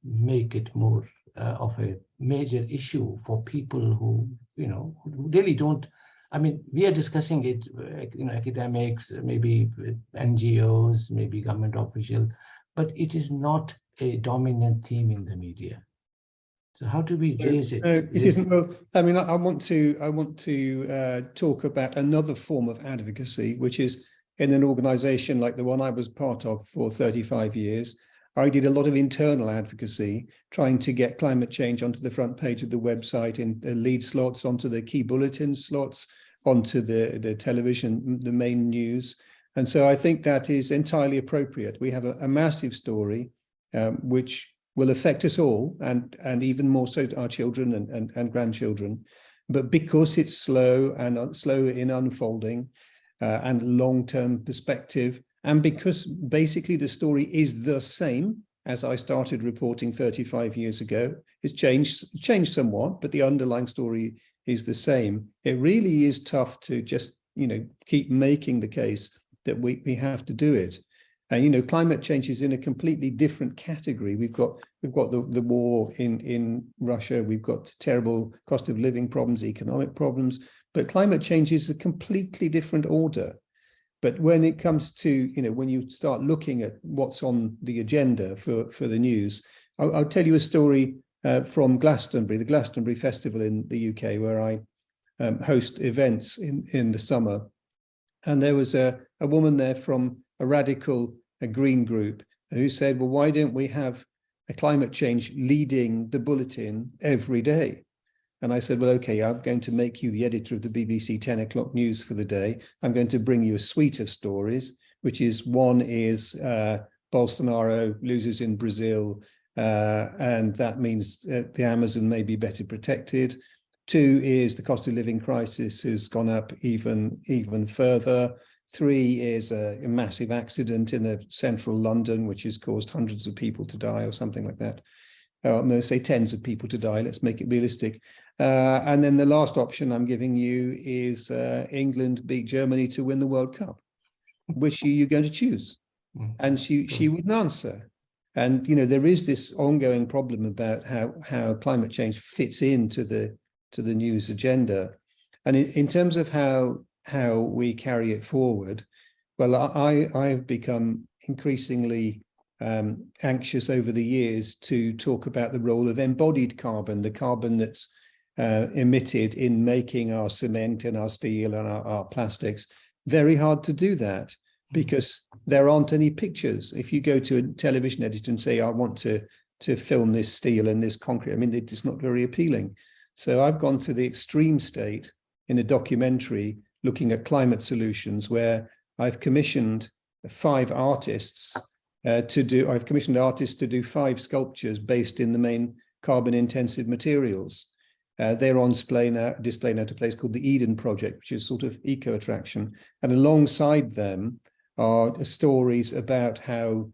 make it more of a major issue for people who really don't? I mean, we are discussing it, academics, maybe NGOs, maybe government officials, but it is not a dominant theme in the media. So how do we raise it? It isn't. Well, I mean, I want to talk about another form of advocacy, which is in an organization like the one I was part of for 35 years. I did a lot of internal advocacy, trying to get climate change onto the front page of the website, in lead slots, onto the key bulletin slots, onto the television, the main news. And so I think that is entirely appropriate. We have a massive story, which will affect us all, and even more so our children and grandchildren. But because it's slow in unfolding, and long-term perspective, and because basically the story is the same as I started reporting 35 years ago, it's changed somewhat, but the underlying story is the same. It really is tough to just keep making the case that we have to do it. And climate change is in a completely different category. We've got the war in Russia. We've got terrible cost of living problems, economic problems. But climate change is a completely different order. But when it comes to, when you start looking at what's on the agenda for the news, I'll tell you a story from Glastonbury, the Glastonbury Festival in the UK, where I host events in the summer. And there was a woman there from a radical green group who said, well, why don't we have a climate change leading the bulletin every day? And I said, well, okay, I'm going to make you the editor of the BBC 10 o'clock news for the day. I'm going to bring you a suite of stories, which is, one is Bolsonaro loses in Brazil, and that means the Amazon may be better protected. 2 is the cost of living crisis has gone up even further. 3 is a massive accident in central London, which has caused hundreds of people to die or something like that. I'm going to say tens of people to die. Let's make it realistic. And then the last option I'm giving you is England beat Germany to win the World Cup. Which are you going to choose? And she wouldn't answer. And there is this ongoing problem about how climate change fits into the news agenda. And in terms of how we carry it forward, well, I've become increasingly anxious over the years to talk about the role of embodied carbon, the carbon that's emitted in making our cement and our steel and our plastics. Very hard to do that because there aren't any pictures. If you go to a television editor and say, I want to film this steel and this concrete, I mean, it's not very appealing. So I've gone to the extreme state in a documentary looking at climate solutions where I've commissioned 5 artists I've commissioned artists to do 5 sculptures based in the main carbon intensive materials. They're on display now at a place called the Eden Project, which is sort of eco attraction. And alongside them are stories about how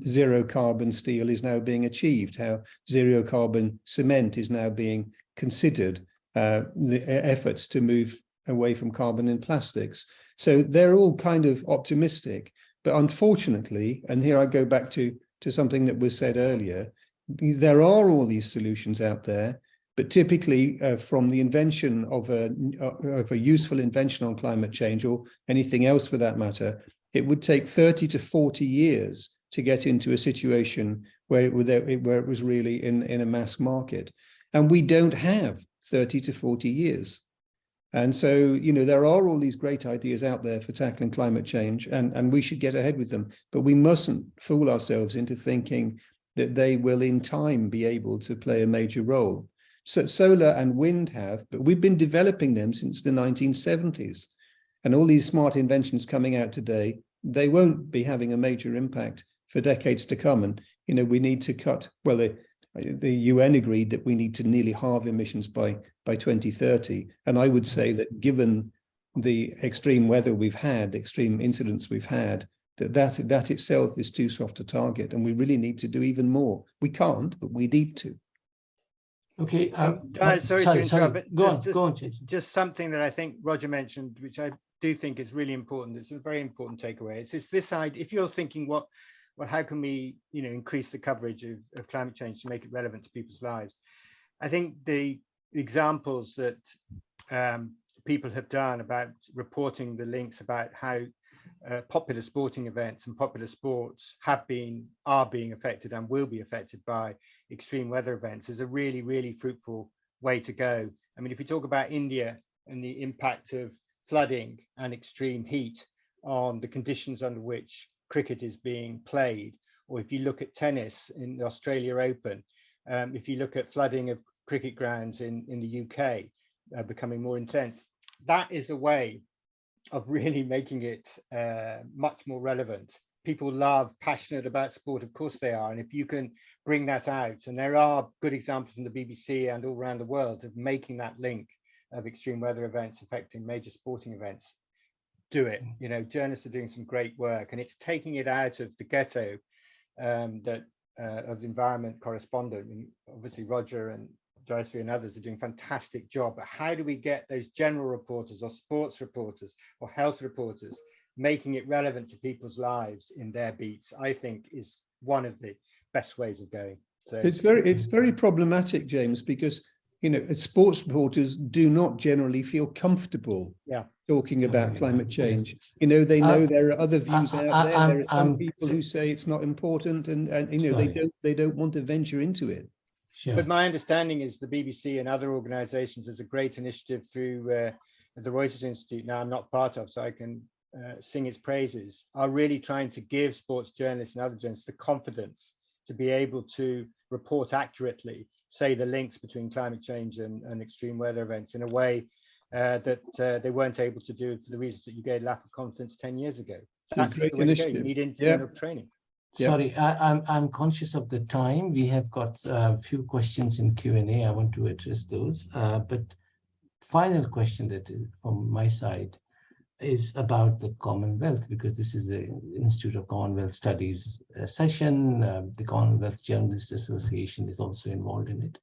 zero carbon steel is now being achieved, how zero carbon cement is now being considered, the efforts to move away from carbon in plastics. So they're all kind of optimistic, but unfortunately, and here I go back to something that was said earlier, there are all these solutions out there, but typically from the invention of a useful invention on climate change or anything else for that matter, it would take 30 to 40 years to get into a situation where it was really in a mass market. And we don't have 30 to 40 years. And so, you know, there are all these great ideas out there for tackling climate change, and we should get ahead with them. But we mustn't fool ourselves into thinking that they will in time be able to play a major role. So solar and wind have, but we've been developing them since the 1970s. And all these smart inventions coming out today, they won't be having a major impact for decades to come. And, you know, we need to cut, well, the UN agreed that we need to nearly halve emissions by 2030. And I would say that given the extreme weather we've had, the extreme incidents we've had, that itself is too soft a target. And we really need to do even more. We can't, but we need to. Okay. Sorry to interrupt, but just something that I think Roger mentioned, which I do think is really important. It's a very important takeaway. It's this idea, if you're thinking how can we, you know, increase the coverage of climate change to make it relevant to people's lives? I think the examples that people have done about reporting the links about how popular sporting events and popular sports are being affected and will be affected by extreme weather events is a really, really fruitful way to go. I mean, if we talk about India and the impact of flooding and extreme heat on the conditions under which cricket is being played, or if you look at tennis in the Australia Open, if you look at flooding of cricket grounds in the UK becoming more intense, that is a way of really making it much more relevant. People love, passionate about sport, of course they are, and if you can bring that out, and there are good examples from the BBC and all around the world of making that link of extreme weather events affecting major sporting events, do it. You know, journalists are doing some great work, and it's taking it out of the ghetto of the environment correspondent. I mean, obviously Roger and Jayashree and others are doing a fantastic job, but how do we get those general reporters or sports reporters or health reporters making it relevant to people's lives in their beats? I think is one of the best ways of going. So it's very problematic, James, because, you know, sports reporters do not generally feel comfortable talking about climate change. You know, they know there are other views out there. There are some people who say it's not important, and you know, they don't want to venture into it. Sure. But my understanding is the BBC and other organizations, there's a great initiative through the Reuters Institute, now I'm not part of, so I can sing its praises, are really trying to give sports journalists and other journalists the confidence to be able to report accurately, say the links between climate change and extreme weather events in a way that they weren't able to do for the reasons that you gave lack of confidence 10 years ago. So that's the way to go. You need internal training. Sorry, I'm conscious of the time. We have got a few questions in Q&A. I want to address those. But final question that is from my side is about the Commonwealth, because this is the Institute of Commonwealth Studies session. The Commonwealth Journalists Association is also involved in it.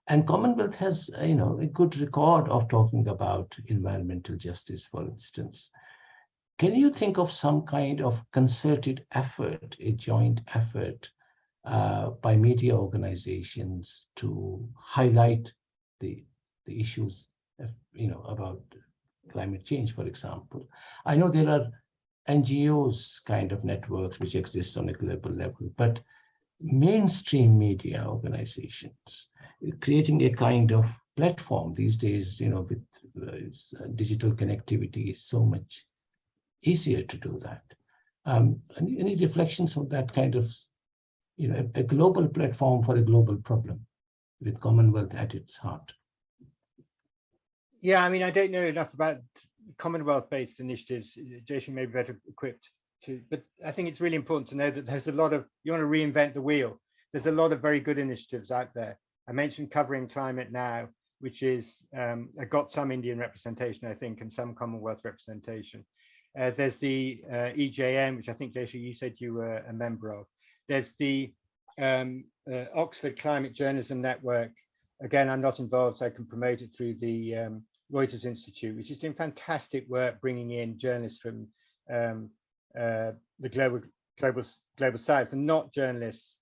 And Commonwealth has, you know, a good record of talking about environmental justice, for instance. Can you think of some kind of concerted effort, a joint effort by media organizations to highlight the issues, you know, about climate change, for example? I know there are NGOs kind of networks which exist on a global level, but mainstream media organizations creating a kind of platform these days, with digital connectivity, is so much easier to do that. Any reflections on that kind of, a global platform for a global problem with Commonwealth at its heart? Yeah, I mean, I don't know enough about Commonwealth-based initiatives. Jayashree may be better equipped to, but I think it's really important to know that there's a lot of, you want to reinvent the wheel. There's a lot of very good initiatives out there. I mentioned Covering Climate Now, which is got some Indian representation, I think, and some Commonwealth representation. There's the EJN, which I think, Jayashree, you said you were a member of. There's the Oxford Climate Journalism Network. Again, I'm not involved, so I can promote it through the Reuters Institute, which is doing fantastic work, bringing in journalists from the global south, and not journalists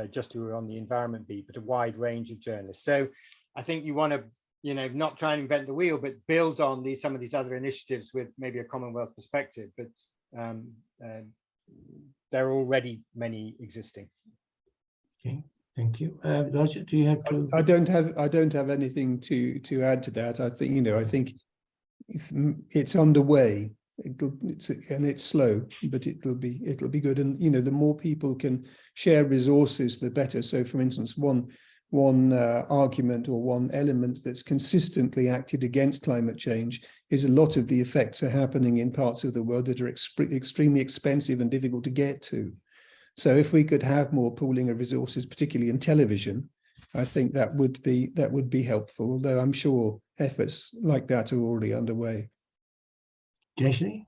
just who are on the environment beat, but a wide range of journalists. So I think you want to, not try and invent the wheel, but build on some of these other initiatives with maybe a Commonwealth perspective. But there are already many existing. Okay, thank you, Roger. Do you have to? I don't have anything to add to that. I think I think it's underway. It's slow, but it'll be good. And the more people can share resources, the better. So, for instance, one argument or one element that's consistently acted against climate change is a lot of the effects are happening in parts of the world that are extremely expensive and difficult to get to. So if we could have more pooling of resources, particularly in television, I think that would be helpful, although I'm sure efforts like that are already underway. Jayashree?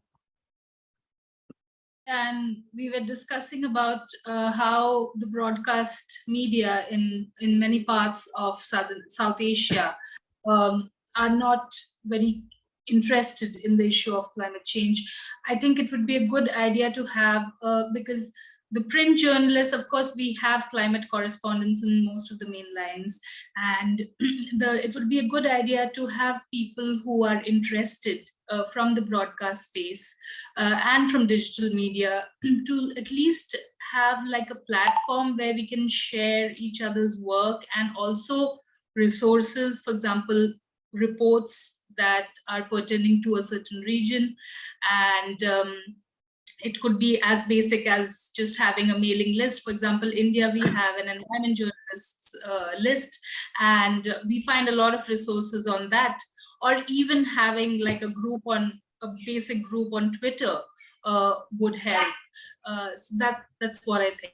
And we were discussing about how the broadcast media in many parts of South Asia are not very interested in the issue of climate change. I think it would be a good idea to have, because the print journalists, of course, we have climate correspondents in most of the main lines, and it would be a good idea to have people who are interested from the broadcast space and from digital media to at least have like a platform where we can share each other's work, and also resources, for example, reports that are pertaining to a certain region. And it could be as basic as just having a mailing list. For example, India, we have an environment journalists list, and we find a lot of resources on that. Or even having like a basic group on Twitter would help. So that's what I think.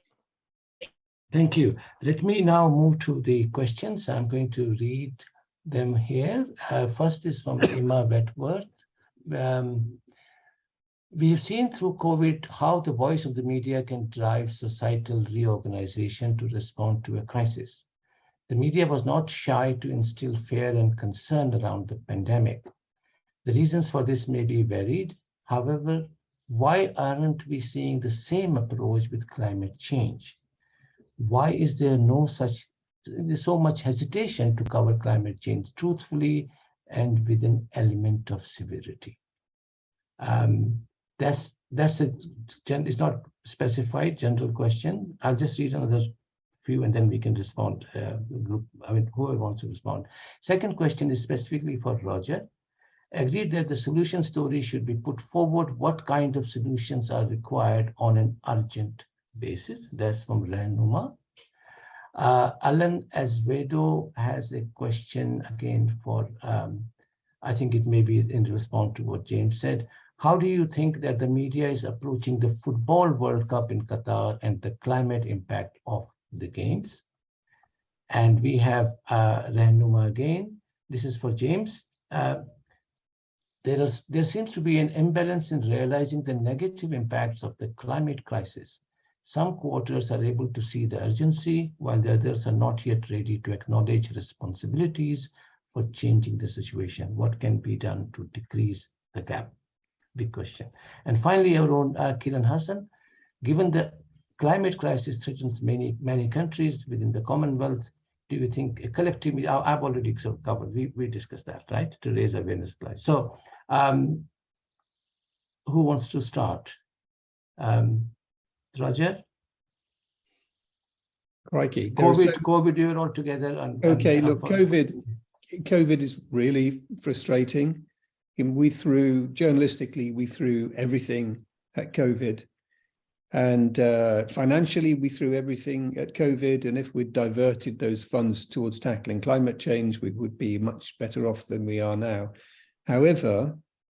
Thank you. Let me now move to the questions. I'm going to read them here. First is from Emma Wetworth. We have seen through COVID how the voice of the media can drive societal reorganization to respond to a crisis. The media was not shy to instill fear and concern around the pandemic. The reasons for this may be varied. However, why aren't we seeing the same approach with climate change? Why is there so much hesitation to cover climate change truthfully and with an element of severity? It's not specified general question. I'll just read another few and then we can respond. Whoever wants to respond. Second question is specifically for Roger. Agreed that the solution story should be put forward. What kind of solutions are required on an urgent basis? That's from Raini. Alan Azevedo has a question again for, I think it may be in response to what James said. How do you think that the media is approaching the Football World Cup in Qatar and the climate impact of the games? And we have Raini again. This is for James. There seems to be an imbalance in realizing the negative impacts of the climate crisis. Some quarters are able to see the urgency, while the others are not yet ready to acknowledge responsibilities for changing the situation. What can be done to decrease the gap? Big question. And finally, our own Kiran Hassan, given the climate crisis threatens many countries within the Commonwealth, do you think a collective, I've already sort of covered, we discussed that, right? To raise awareness. So who wants to start? Roger? Crikey. COVID, you're all together. Okay, look, COVID COVID is really frustrating. Journalistically, we threw everything at COVID. And financially, we threw everything at COVID. And if we'd diverted those funds towards tackling climate change, we would be much better off than we are now. However,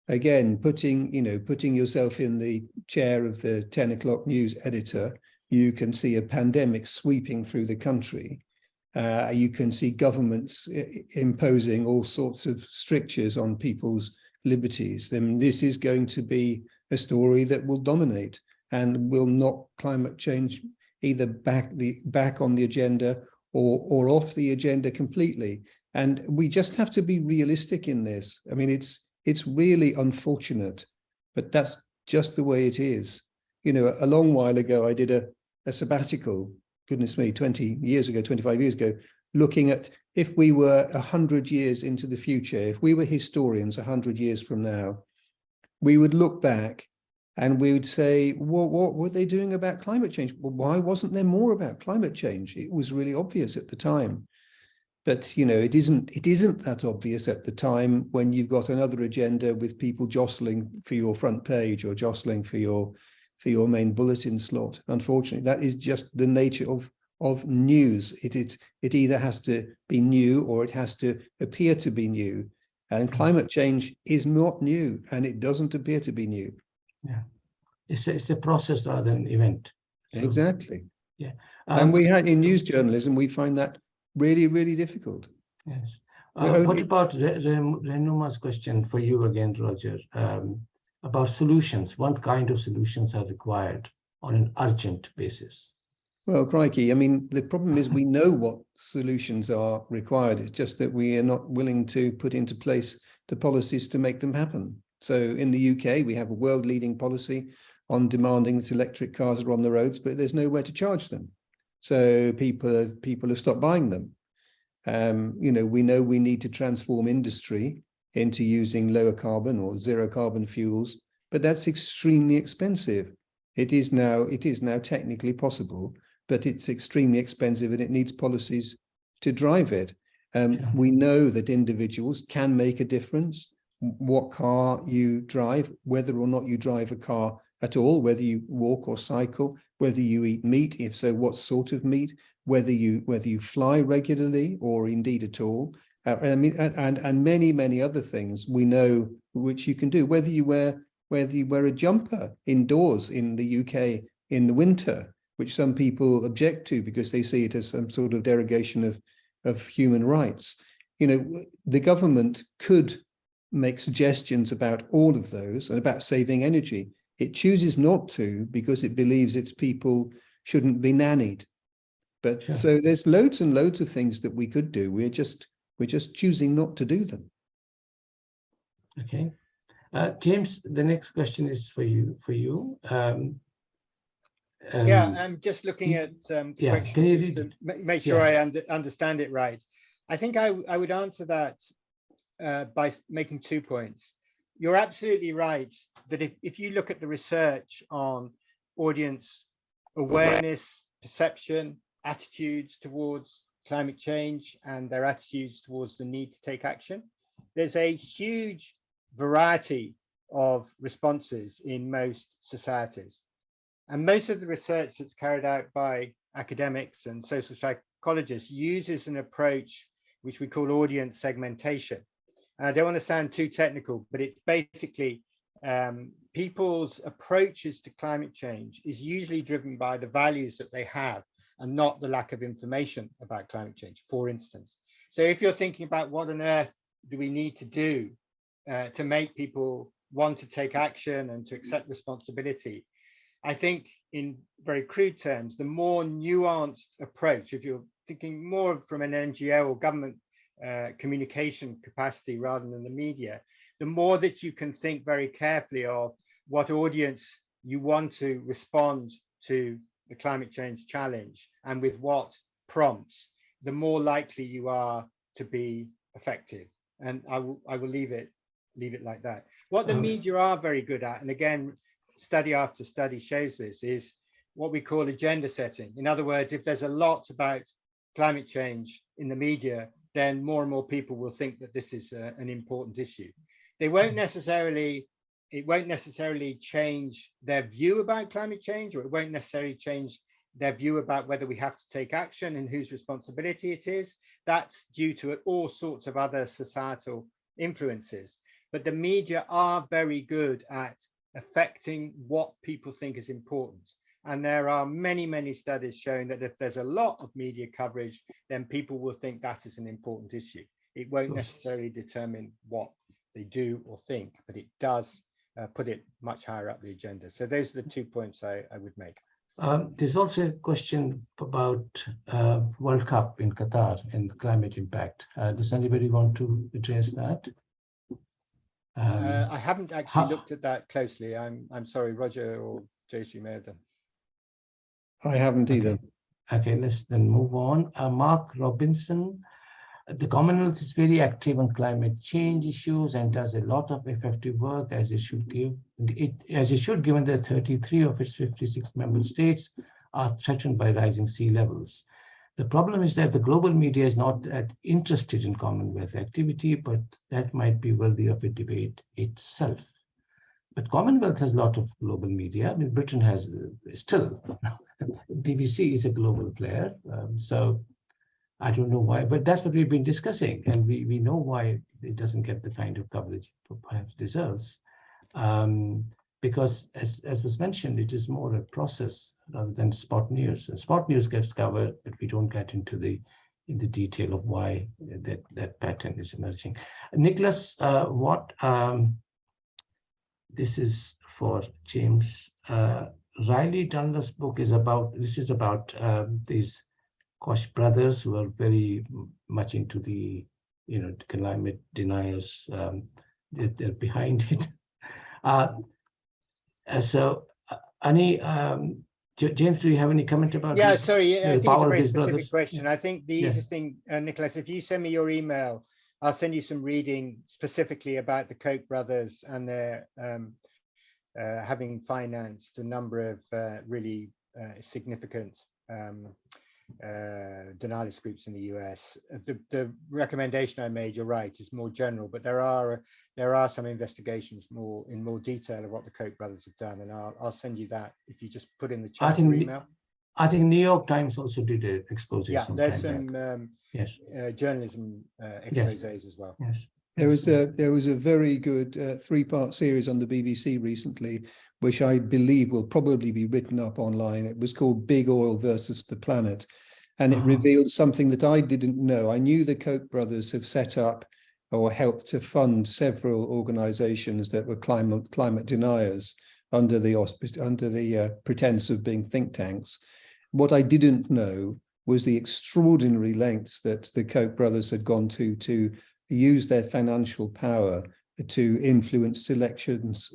again, putting yourself in the chair of the 10 o'clock news editor, you can see a pandemic sweeping through the country. You can see governments imposing all sorts of strictures on people's liberties. And this is going to be a story that will dominate and will knock climate change either back on the agenda or off the agenda completely. And we just have to be realistic in this. I mean, it's really unfortunate, but that's just the way it is. You know, a long while ago, I did a sabbatical, goodness me, 20 years ago, 25 years ago, looking at if we were 100 years into the future, if we were historians 100 years from now, we would look back and we would say, well, what were they doing about climate change? Well, why wasn't there more about climate change? It was really obvious at the time. But, you know, it isn't that obvious at the time when you've got another agenda with people jostling for your front page or jostling for your main bulletin slot. Unfortunately, that is just the nature of news. It either has to be new or it has to appear to be new. And climate change is not new, and it doesn't appear to be new. Yeah, it's a process rather than an event. So, exactly. Yeah, and we had in news journalism, we find that really, really difficult. Yes. What about Renuma's question for you again, Roger, about solutions? What kind of solutions are required on an urgent basis? Well, crikey, I mean, the problem is we know what solutions are required. It's just that we are not willing to put into place the policies to make them happen. So in the UK, we have a world-leading policy on demanding that electric cars are on the roads, but there's nowhere to charge them. So people have stopped buying them. You know we need to transform industry into using lower carbon or zero carbon fuels, but that's extremely expensive. It is now technically possible, but it's extremely expensive and it needs policies to drive it. We know that individuals can make a difference. What car you drive, whether or not you drive a car at all, whether you walk or cycle, whether you eat meat, if so, what sort of meat, whether you fly regularly or indeed at all, and many other things we know which you can do. Whether you wear a jumper indoors in the UK in the winter, which some people object to because they see it as some sort of derogation of human rights. You know, the government could make suggestions about all of those and about saving energy. It chooses not to because it believes its people shouldn't be nannied. But sure. So there's loads and loads of things that we could do. We're just choosing not to do them. Okay, James, the next question is for you. Yeah, I'm just looking at the question just to make sure I understand it right. I think I would answer that by making 2 points. You're absolutely right that if you look at the research on audience awareness, perception, attitudes towards climate change and their attitudes towards the need to take action, there's a huge variety of responses in most societies. And most of the research that's carried out by academics and social psychologists uses an approach which we call audience segmentation. And I don't want to sound too technical, but it's basically people's approaches to climate change is usually driven by the values that they have and not the lack of information about climate change, for instance. So if you're thinking about what on earth do we need to do to make people want to take action and to accept responsibility, I think in very crude terms, the more nuanced approach, if you're thinking more from an NGO or government communication capacity rather than the media, the more that you can think very carefully of what audience you want to respond to the climate change challenge and with what prompts, the more likely you are to be effective. And I will leave it like that. What the media are very good at, and again, study after study shows this, is what we call agenda setting. In other words, if there's a lot about climate change in the media, then more and more people will think that this is an important issue. They won't necessarily, it won't necessarily change their view about climate change, or it won't necessarily change their view about whether we have to take action and whose responsibility it is. That's due to all sorts of other societal influences. But the media are very good at affecting what people think is important. And there are many, many studies showing that if there's a lot of media coverage, then people will think that is an important issue. It won't necessarily determine what they do or think, but it does put it much higher up the agenda. So those are the 2 points I would make. There's also a question about World Cup in Qatar and climate impact. Does anybody want to address that? I haven't actually looked at that closely. I'm sorry, Roger or Jayashree may have done. I haven't either. Okay, let's then move on. Mark Robinson. The Commonwealth is very active on climate change issues and does a lot of effective work, as it should given that 33 of its 56 member states are threatened by rising sea levels. The problem is that the global media is not that interested in Commonwealth activity, but that might be worthy of a debate itself. But Commonwealth has a lot of global media. I mean, Britain has still, BBC is a global player. So I don't know why, but that's what we've been discussing. And we know why it doesn't get the kind of coverage it perhaps deserves. Because as was mentioned, it is more a process rather than spot news. And spot news gets covered, but we don't get into the detail of why that pattern is emerging. Nicholas, this is for James. Riley Dunlop's book is about, these Koch brothers who are very much into the, climate deniers. They're behind it. So, Ani, James, do you have any comment about? Yeah, sorry, I think it's a very specific brothers? question. I think the easiest thing, Nicholas, if you send me your email, I'll send you some reading specifically about the Koch brothers and their having financed a number of really significant denialist groups in the US. The recommendation I made, you're right, is more general, but there are some investigations in more detail of what the Koch brothers have done, and I'll send you that if you just put in the chat your email. I think New York Times also did an expose. Yeah, there's some journalism exposés as well. Yes. There was a very good 3-part series on the BBC recently, which I believe will probably be written up online. It was called Big Oil versus the Planet, and it revealed something that I didn't know. I knew the Koch brothers have set up or helped to fund several organizations that were climate deniers under the pretense of being think tanks. What I didn't know was the extraordinary lengths that the Koch brothers had gone to use their financial power to influence selections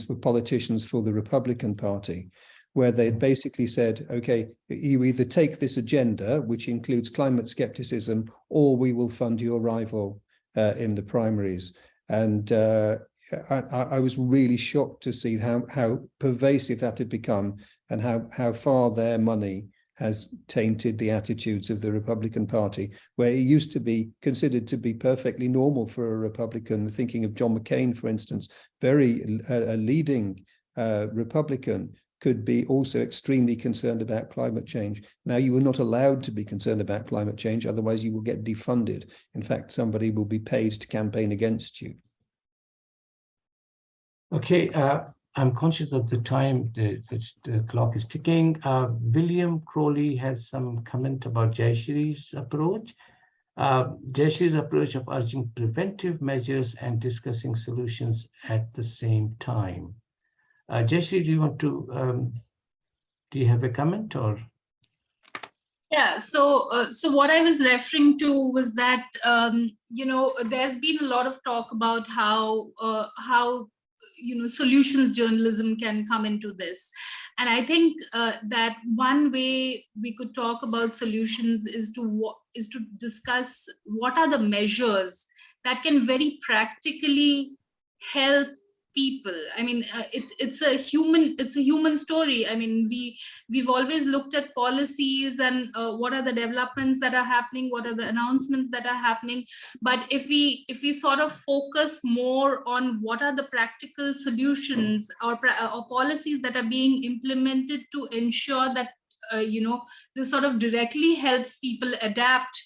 for politicians for the Republican Party, where they basically said, okay, you either take this agenda, which includes climate skepticism, or we will fund your rival in the primaries. And I was really shocked to see how pervasive that had become and how far their money has tainted the attitudes of the Republican Party, where it used to be considered to be perfectly normal for a Republican, thinking of John McCain, for instance, a leading Republican, could be also extremely concerned about climate change. Now you are not allowed to be concerned about climate change, otherwise you will get defunded. In fact, somebody will be paid to campaign against you. Okay, I'm conscious of the time, the clock is ticking. William Crowley has some comment about Jayashree's approach. Jayashree's approach of urging preventive measures and discussing solutions at the same time. Jayashree, do you want to, do you have a comment or? Yeah, so what I was referring to was that, there's been a lot of talk about how solutions journalism can come into this. And I think that one way we could talk about solutions is to discuss what are the measures that can very practically help people. I mean, it's a human story. I mean, we've always looked at policies and what are the developments that are happening, what are the announcements that are happening. But if we sort of focus more on what are the practical solutions or policies that are being implemented to ensure that this sort of directly helps people adapt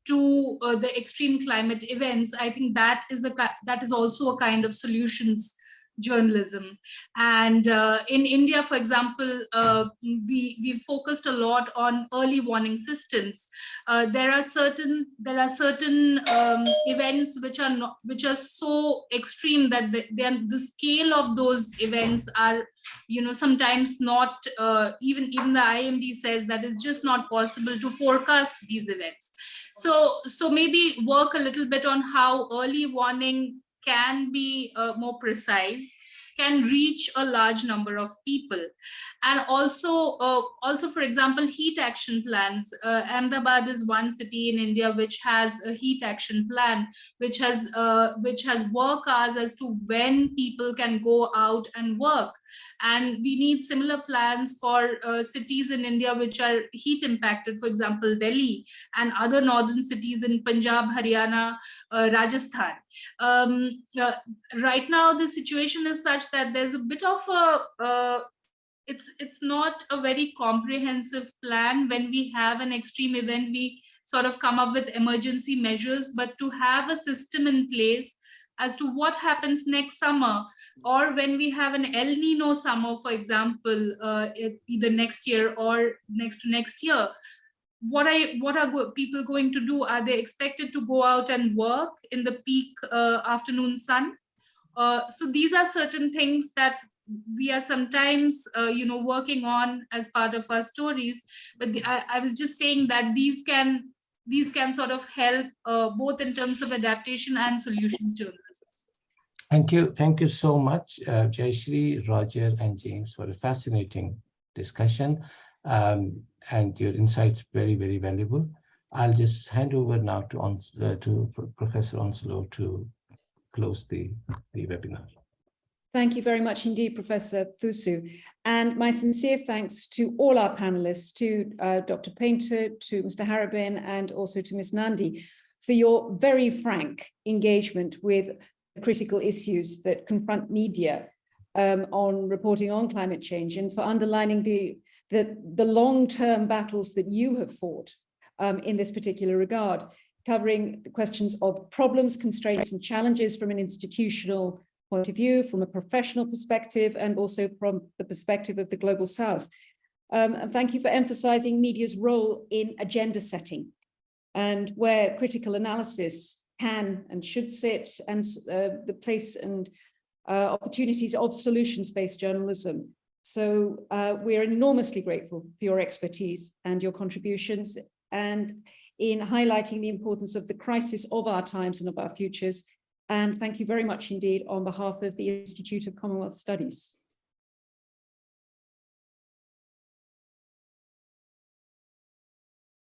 to the extreme climate events, I think that is also a kind of solutions journalism. And in India, for example, we focused a lot on early warning systems. There are certain events which are so extreme that the scale of those events are sometimes not even the IMD says that it's just not possible to forecast these events. So maybe work a little bit on how early warning can be more precise, can reach a large number of people. And also for example, heat action plans. Ahmedabad is one city in India which has a heat action plan, which has work hours as to when people can go out and work. And we need similar plans for cities in India which are heat impacted, for example, Delhi and other northern cities in Punjab, Haryana, Rajasthan. Right now, the situation is such that there's a bit of it's not a very comprehensive plan. When we have an extreme event, we sort of come up with emergency measures, but to have a system in place as to what happens next summer, or when we have an El Nino summer, for example, either next year or next to next year, what are people going to do? Are they expected to go out and work in the peak afternoon sun? So these are certain things that we are sometimes working on as part of our stories. But I was just saying that these can sort of help both in terms of adaptation and solutions journalism. Thank you so much, Jayashree, Roger, and James, for a fascinating discussion. And your insights very, very valuable. I'll just hand over now to Professor Onslow to close the webinar. Thank you very much indeed, Professor Thussu. And my sincere thanks to all our panelists, to Dr. Painter, to Mr. Harrabin, and also to Ms. Nandi, for your very frank engagement with critical issues that confront media on reporting on climate change, and for underlining the long-term battles that you have fought in this particular regard, covering the questions of problems, constraints, and challenges from an institutional point of view, from a professional perspective, and also from the perspective of the Global South. And thank you for emphasizing media's role in agenda setting, and where critical analysis can and should sit, and the place and opportunities of solutions-based journalism. So we are enormously grateful for your expertise and your contributions, and in highlighting the importance of the crisis of our times and of our futures. And thank you very much indeed on behalf of the Institute of Commonwealth Studies.